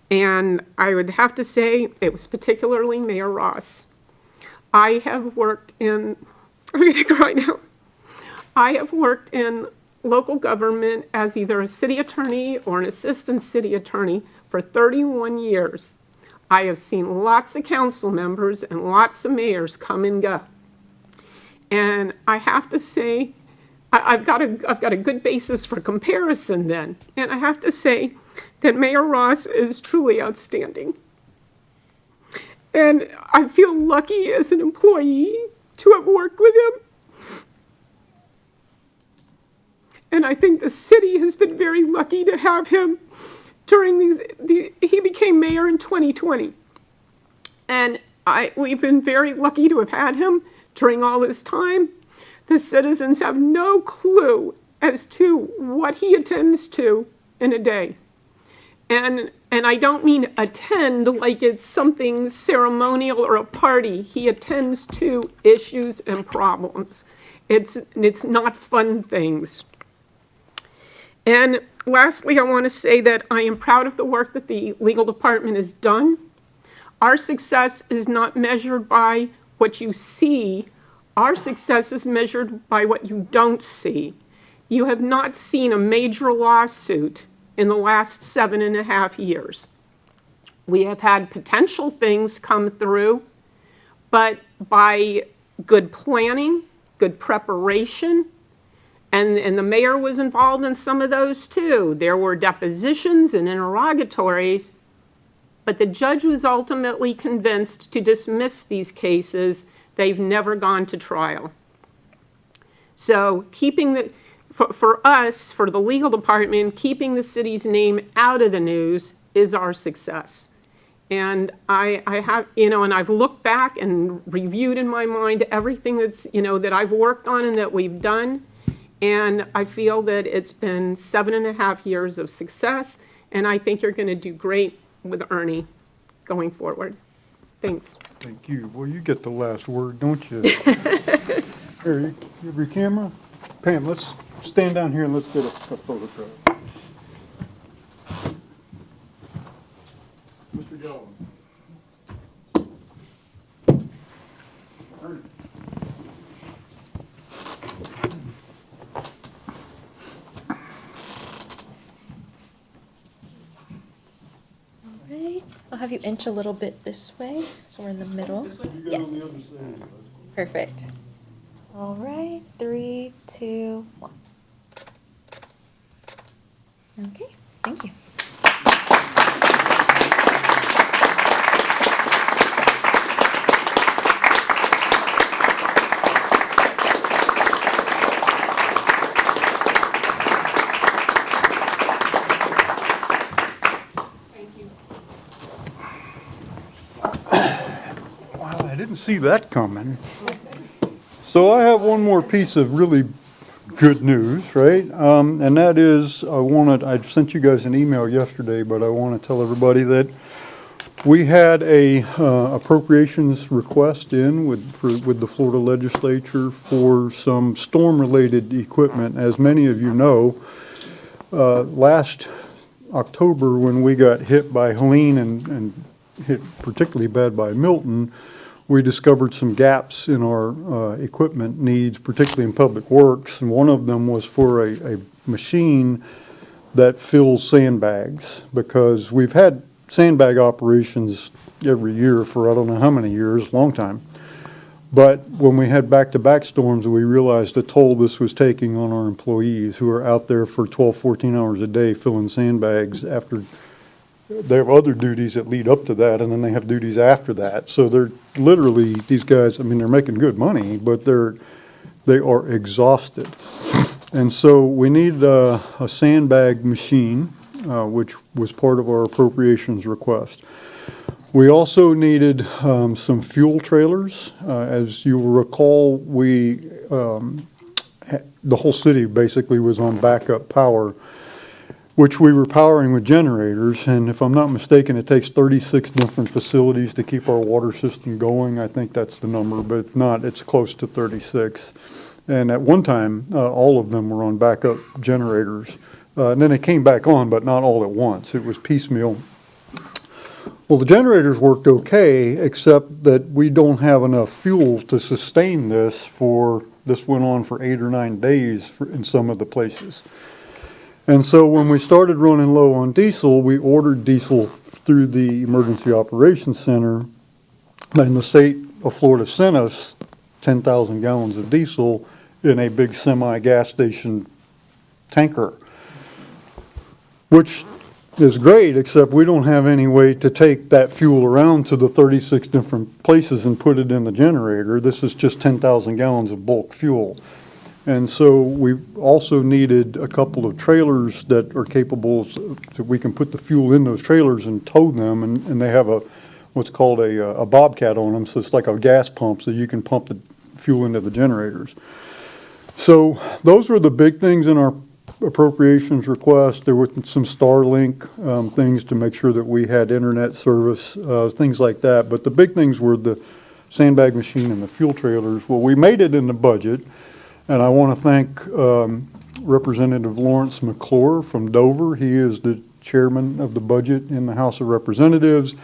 and I would have to say it was particularly Mayor Ross. I have worked in, I'm going to cry now. I have worked in local government as either a city attorney or an assistant city attorney for 31 years. I have seen lots of council members and lots of mayors come and go. And I have to say, I've got a good basis for comparison then. And I have to say, that Mayor Ross is truly outstanding. And I feel lucky as an employee to have worked with him. And I think the city has been very lucky to have him during he became mayor in 2020. And we've been very lucky to have had him during all this time. The citizens have no clue as to what he attends to in a day. And I don't mean attend like it's something ceremonial or a party. He attends to issues and problems. It's not fun things. And lastly, I want to say that I am proud of the work that the legal department has done. Our success is not measured by what you see. Our success is measured by what you don't see. You have not seen a major lawsuit in the last 7.5 years. We have had potential things come through, but by good planning, good preparation, and the mayor was involved in some of those too. There were depositions and interrogatories, but the judge was ultimately convinced to dismiss these cases. They've never gone to trial. So for us, for the legal department, keeping the city's name out of the news is our success. And I have, and I've looked back and reviewed in my mind everything that's, that I've worked on and that we've done. And I feel that it's been 7.5 years of success. And I think you're going to do great with Ernie going forward. Thanks. Thank you. Well, you get the last word, don't you? Here, you have your camera. Pam, let's stand down here and let's get a photograph. Mr. Galvin. Ernie. Right. I'll have you inch a little bit this way, so we're in the middle. Yes. Perfect. All right. 3, 2, 1. Okay. Thank you. I didn't see that coming. So I have one more piece of really good news, right? And that is, I sent you guys an email yesterday, but I want to tell everybody that we had a appropriations request in with the Florida legislature for some storm-related equipment. As many of you know, last October when we got hit by Helene and hit particularly bad by Milton, we discovered some gaps in our equipment needs, particularly in public works. And one of them was for a machine that fills sandbags, because we've had sandbag operations every year for I don't know how many years, long time. But when we had back-to-back storms, we realized the toll this was taking on our employees who are out there for 12, 14 hours a day filling sandbags after they have other duties that lead up to that, and then they have duties after that. So they're literally, these guys, I mean, they're making good money, but they are exhausted. And so we need a sandbag machine, which was part of our appropriations request. We also needed some fuel trailers. As you will recall, the whole city basically was on backup power, which we were powering with generators. And if I'm not mistaken, it takes 36 different facilities to keep our water system going. I think that's the number, but if not, it's close to 36. And at one time, all of them were on backup generators. And then it came back on, but not all at once. It was piecemeal. Well, the generators worked okay, except that we don't have enough fuel to sustain this went on for 8 or 9 days in some of the places. And so when we started running low on diesel, we ordered diesel through the Emergency Operations Center, and the state of Florida sent us 10,000 gallons of diesel in a big semi gas station tanker, which is great, except we don't have any way to take that fuel around to the 36 different places and put it in the generator. This is just 10,000 gallons of bulk fuel. And so we also needed a couple of trailers that are capable, so we can put the fuel in those trailers and tow them, and they have what's called a bobcat on them, so it's like a gas pump, so you can pump the fuel into the generators. So those were the big things in our appropriations request. There were some Starlink things to make sure that we had internet service, things like that. But the big things were the sandbag machine and the fuel trailers. Well, we made it in the budget, and I want to thank Representative Lawrence McClure from Dover. He is the chairman of the budget in the House of Representatives.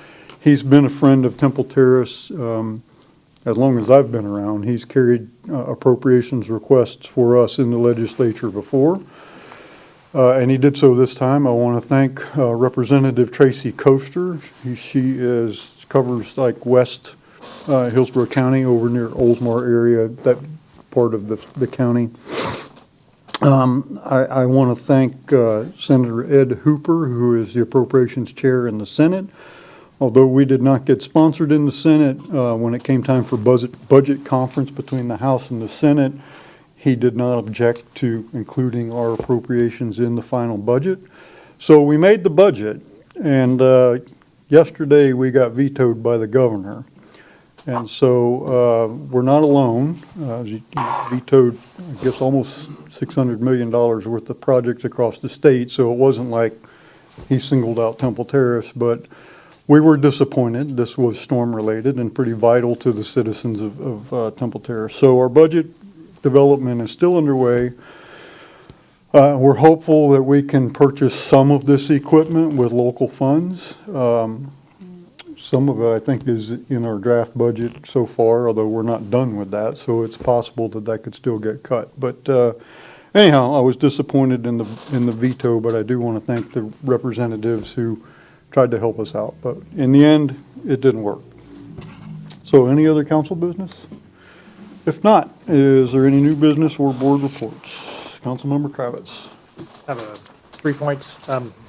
He's been a friend of Temple Terrace as long as I've been around. He's carried appropriations requests for us in the legislature before. And he did so this time. I want to thank Representative Tracy Coaster. She covers like West Hillsborough County over near Oldsmar area, that part of the county. I want to thank Senator Ed Hooper, who is the appropriations chair in the Senate. Although we did not get sponsored in the Senate, when it came time for budget conference between the House and the Senate, he did not object to including our appropriations in the final budget. So we made the budget, and yesterday we got vetoed by the governor. And so we're not alone. He vetoed, I guess, almost $600 million worth of projects across the state, so it wasn't like he singled out Temple Terrace, but we were disappointed. This was storm-related and pretty vital to the citizens of Temple Terrace. So our budget development is still underway. We're hopeful that we can purchase some of this equipment with local funds. Some of it, I think, is in our draft budget so far, although we're not done with that, so it's possible that that could still get cut. But anyhow, I was disappointed in the veto, but I do want to thank the representatives who tried to help us out. But in the end, it didn't work. So any other council business? If not, is there any new business or board reports? Councilmember Kravitz. I have 3 points.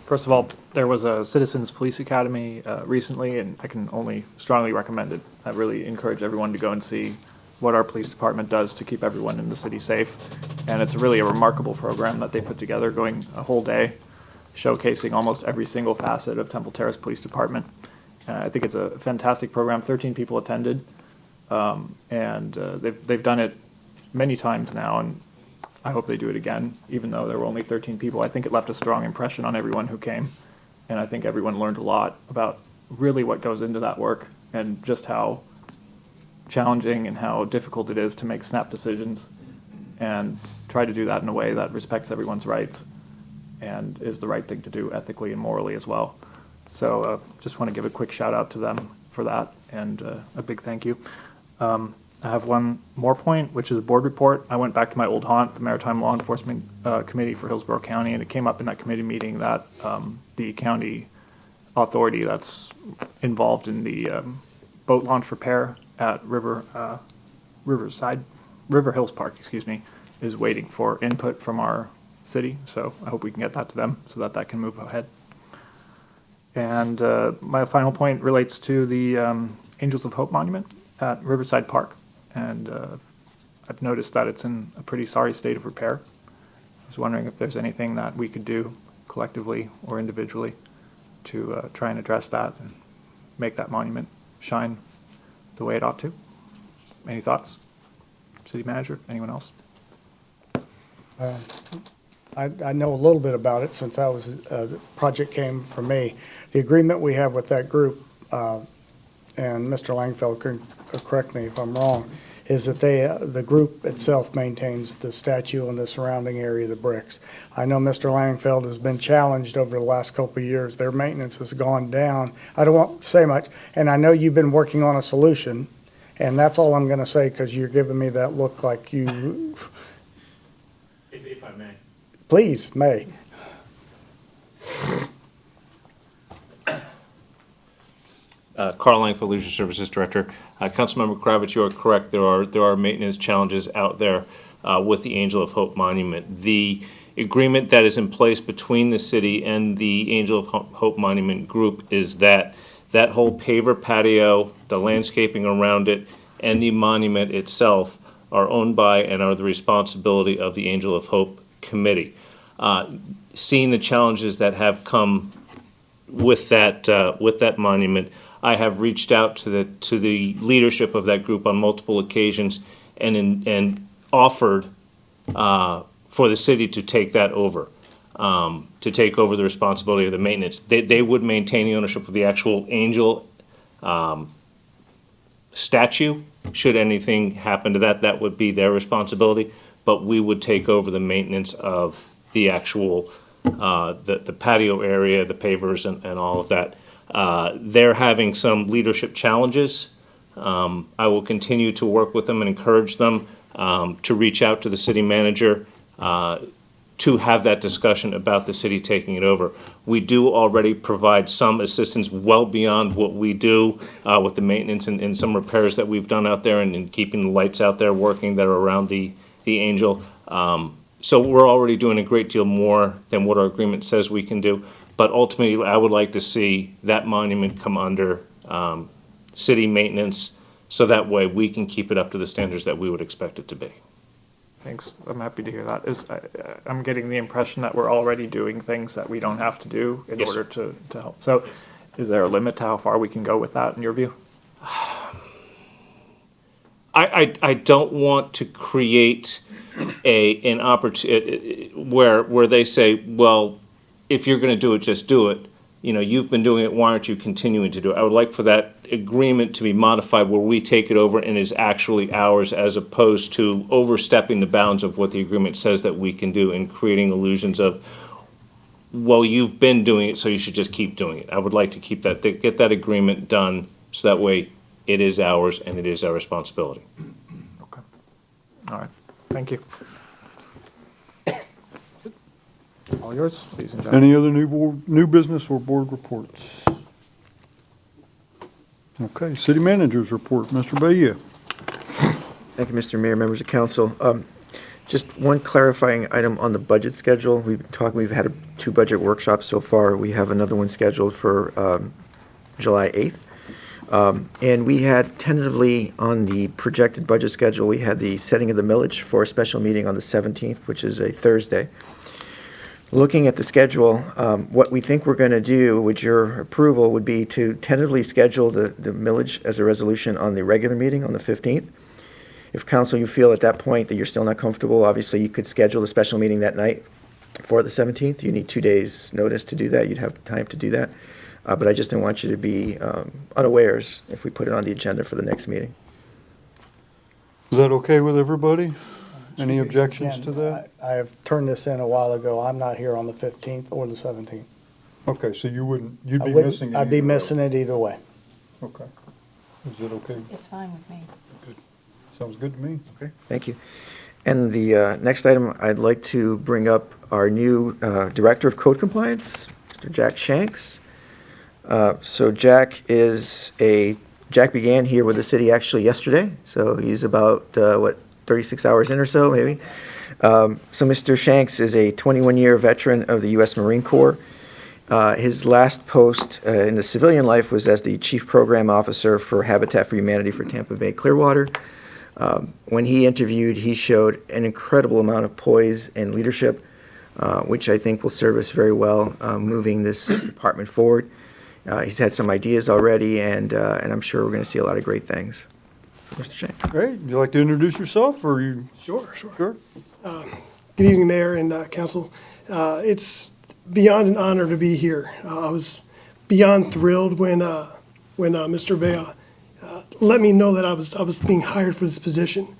First of all, there was a Citizens Police Academy recently, and I can only strongly recommend it. I really encourage everyone to go and see what our police department does to keep everyone in the city safe. And it's really a remarkable program that they put together, going a whole day, showcasing almost every single facet of Temple Terrace Police Department. I think it's a fantastic program. 13 people attended, and they've done it many times now, and I hope they do it again, even though there were only 13 people. I think it left a strong impression on everyone who came, and I think everyone learned a lot about really what goes into that work and just how challenging and how difficult it is to make snap decisions and try to do that in a way that respects everyone's rights and is the right thing to do ethically and morally as well. So just want to give a quick shout out to them for that, and a big thank you. I have one more point, which is a board report. I went back to my old haunt, the Maritime Law Enforcement Committee for Hillsborough County, and it came up in that committee meeting that the county authority that's involved in the boat launch repair at River Hills Park, is waiting for input from our city. So I hope we can get that to them so that that can move ahead. And my final point relates to the Angels of Hope Monument at Riverside Park. And I've noticed that it's in a pretty sorry state of repair. I was wondering if there's anything that we could do collectively or individually to try and address that and make that monument shine the way it ought to. Any thoughts? City manager, anyone else? I know a little bit about it since the project came from me. The agreement we have with that group, and Mr. Langfeld can correct me if I'm wrong, is that the group itself maintains the statue and the surrounding area of the bricks. I know Mr. Langfeld has been challenged over the last couple of years. Their maintenance has gone down. I don't want to say much, and I know you've been working on a solution, and that's all I'm going to say because you're giving me that look like you... If I may. Please, may. Carl Langfeld, Leisure Services Director. Councilmember Kravitz, you are correct. There are maintenance challenges out there with the Angel of Hope Monument. The agreement that is in place between the city and the Angel of Hope Monument Group is that that whole paver patio, the landscaping around it, and the monument itself are owned by and are the responsibility of the Angel of Hope Committee. Seeing the challenges that have come with that monument, I have reached out to the leadership of that group on multiple occasions and offered for the city to take that over, to take over the responsibility of the maintenance. They would maintain the ownership of the actual Angel statue. Should anything happen to that, that would be their responsibility. But we would take over the maintenance of the actual the patio area, the pavers, and all of that. They're having some leadership challenges. I will continue to work with them and encourage them to reach out to the city manager to have that discussion about the city taking it over. We do already provide some assistance well beyond what we do with the maintenance and some repairs that we've done out there and keeping the lights out there working that are around the Angel. So we're already doing a great deal more than what our agreement says we can do. But ultimately, I would like to see that monument come under city maintenance so that way we can keep it up to the standards that we would expect it to be. Thanks. I'm happy to hear that. I'm getting the impression that we're already doing things that we don't have to do in order to help. So is there a limit to how far we can go with that in your view? I don't want to create an opportunity where they say, well, if you're going to do it, just do it. You know, you've been doing it, why aren't you continuing to do it? I would like for that agreement to be modified where we take it over and is actually ours, as opposed to overstepping the bounds of what the agreement says that we can do and creating illusions of, well, you've been doing it, so you should just keep doing it. I would like to keep that, get that agreement done so that way it is ours and it is our responsibility. Okay. All right. Thank you. All yours, ladies and gentlemen. Any other new business or board reports? Okay, city managers report, Mr. Bahia. Thank you, Mr. Mayor, members of council. Just one clarifying item on the budget schedule. We've had 2 budget workshops so far. We have another one scheduled for July 8th. And we had tentatively on the projected budget schedule, we had the setting of the millage for a special meeting on the 17th, which is a Thursday. Looking at the schedule, what we think we're going to do, with your approval, would be to tentatively schedule the millage as a resolution on the regular meeting on the 15th. If council, you feel at that point that you're still not comfortable, obviously you could schedule the special meeting that night for the 17th. You need 2 days' notice to do that. You'd have time to do that. But I just didn't want you to be unawares if we put it on the agenda for the next meeting. Is that okay with everybody? Any objections to that? I have turned this in a while ago. I'm not here on the 15th or the 17th. Okay, so you'd be missing it. I'd be missing it either way. Okay. Is it okay? It's fine with me. Good. Sounds good to me. Okay. Thank you. And the next item, I'd like to bring up our new Director of Code Compliance, Mr. Jack Shanks. So Jack began here with the city actually yesterday, so he's about, 36 hours in or so, maybe. So Mr. Shanks is a 21-year veteran of the U.S. Marine Corps. His last post in the civilian life was as the Chief Program Officer for Habitat for Humanity for Tampa Bay Clearwater. When he interviewed, he showed an incredible amount of poise and leadership, which I think will serve us very well moving this department forward. He's had some ideas already, and I'm sure we're going to see a lot of great things. Mr. Shanks. Great. Would you like to introduce yourself, or you? Sure. Sure. Good evening, Mayor and Council. It's beyond an honor to be here. I was beyond thrilled when Mr. Bea let me know that I was being hired for this position.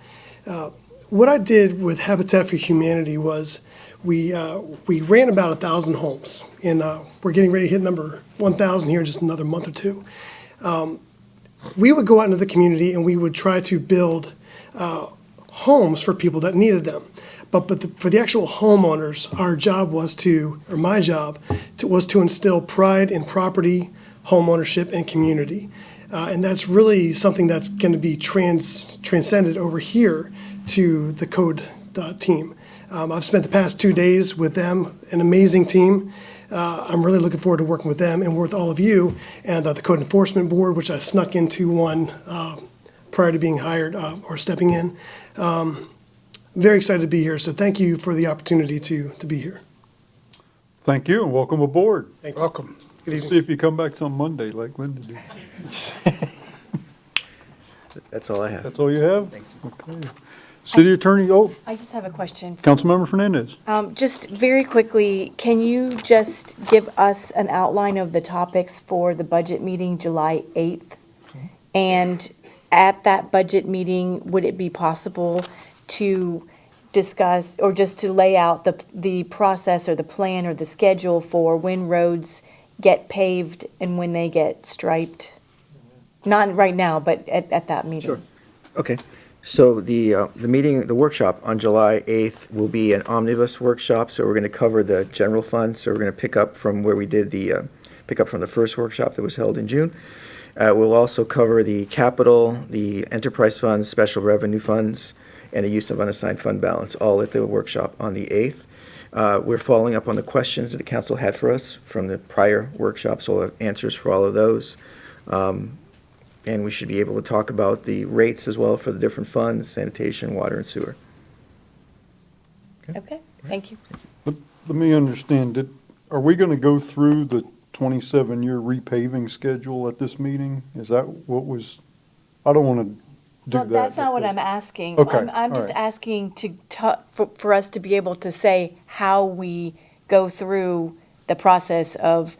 What I did with Habitat for Humanity was we ran about 1,000 homes, and we're getting ready to hit number 1,000 here in just another month or two. We would go out into the community and we would try to build homes for people that needed them. But for the actual homeowners, my job was to instill pride in property, home ownership, and community. And that's really something that's going to be transcended over here to the code team. I've spent the past 2 days with them, an amazing team. I'm really looking forward to working with them and with all of you and the Code Enforcement Board, which I snuck into one prior to being hired or stepping in. Very excited to be here, so thank you for the opportunity to be here. Thank you and welcome aboard. Thank you. Welcome. Good evening. See if you come back some Monday like Linda did. That's all I have. That's all you have? Thanks. Okay. City Attorney, I just have a question. Councilmember Fernandez. Just very quickly, can you just give us an outline of the topics for the budget meeting July 8th? And at that budget meeting, would it be possible to discuss, or just to lay out the process or the plan or the schedule for when roads get paved and when they get striped? Not right now, but at that meeting. Sure. Okay. So the meeting, the workshop on July 8th will be an omnibus workshop. So we're going to cover the general fund. So we're going to pick up from where we did pick up from the first workshop that was held in June. We'll also cover the capital, the enterprise funds, special revenue funds, and the use of unassigned fund balance, all at the workshop on the 8th. We're following up on the questions that the council had for us from the prior workshop, so we'll have answers for all of those. And we should be able to talk about the rates as well for the different funds, sanitation, water, and sewer. Okay, thank you. Let me understand, are we going to go through the 27-year repaving schedule at this meeting? Is that what was, I don't want to do that. Well, that's not what I'm asking. Okay, I'm just all right. asking for us to be able to say how we go through the process of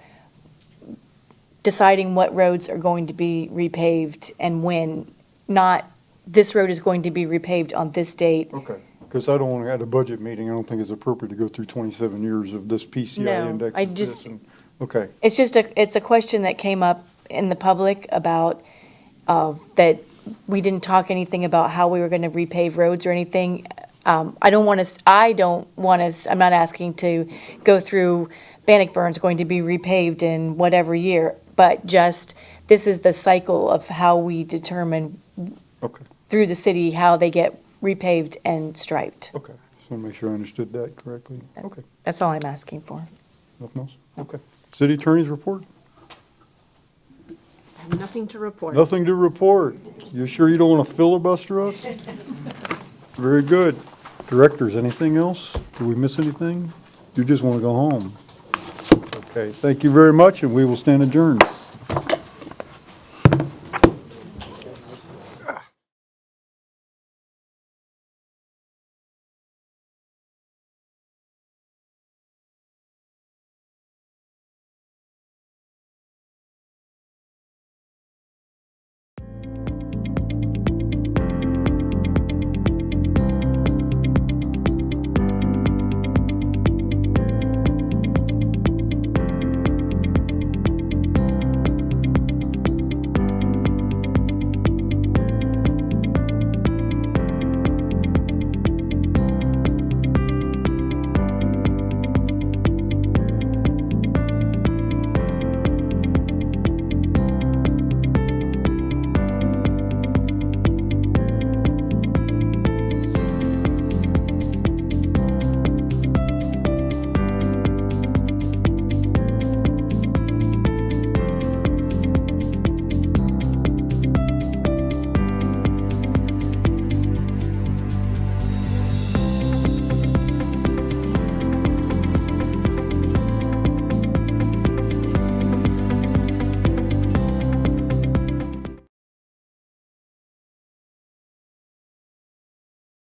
deciding what roads are going to be repaved and when, not this road is going to be repaved on this date. Okay, because I don't want to, at a budget meeting, I don't think it's appropriate to go through 27 years of this PCI No, index. I is this just- and- Okay, It's a question that came up in the public about, that we didn't talk anything about how we were going to repave roads or anything. I don't want us, I'm not asking to go through Bannockburn's going to be repaved in whatever year, but just, this is the cycle of how we determine okay, through the city how they get repaved and striped. okay. Just want to make sure I understood that correctly. Okay, That's all I'm asking for. nothing else? Okay. City Attorney's report? I have nothing to report. Nothing to report. You sure you don't want to filibuster us? Very good. Directors, anything else? Did we miss anything? You just want to go home? Okay, thank you very much, and we will stand adjourned.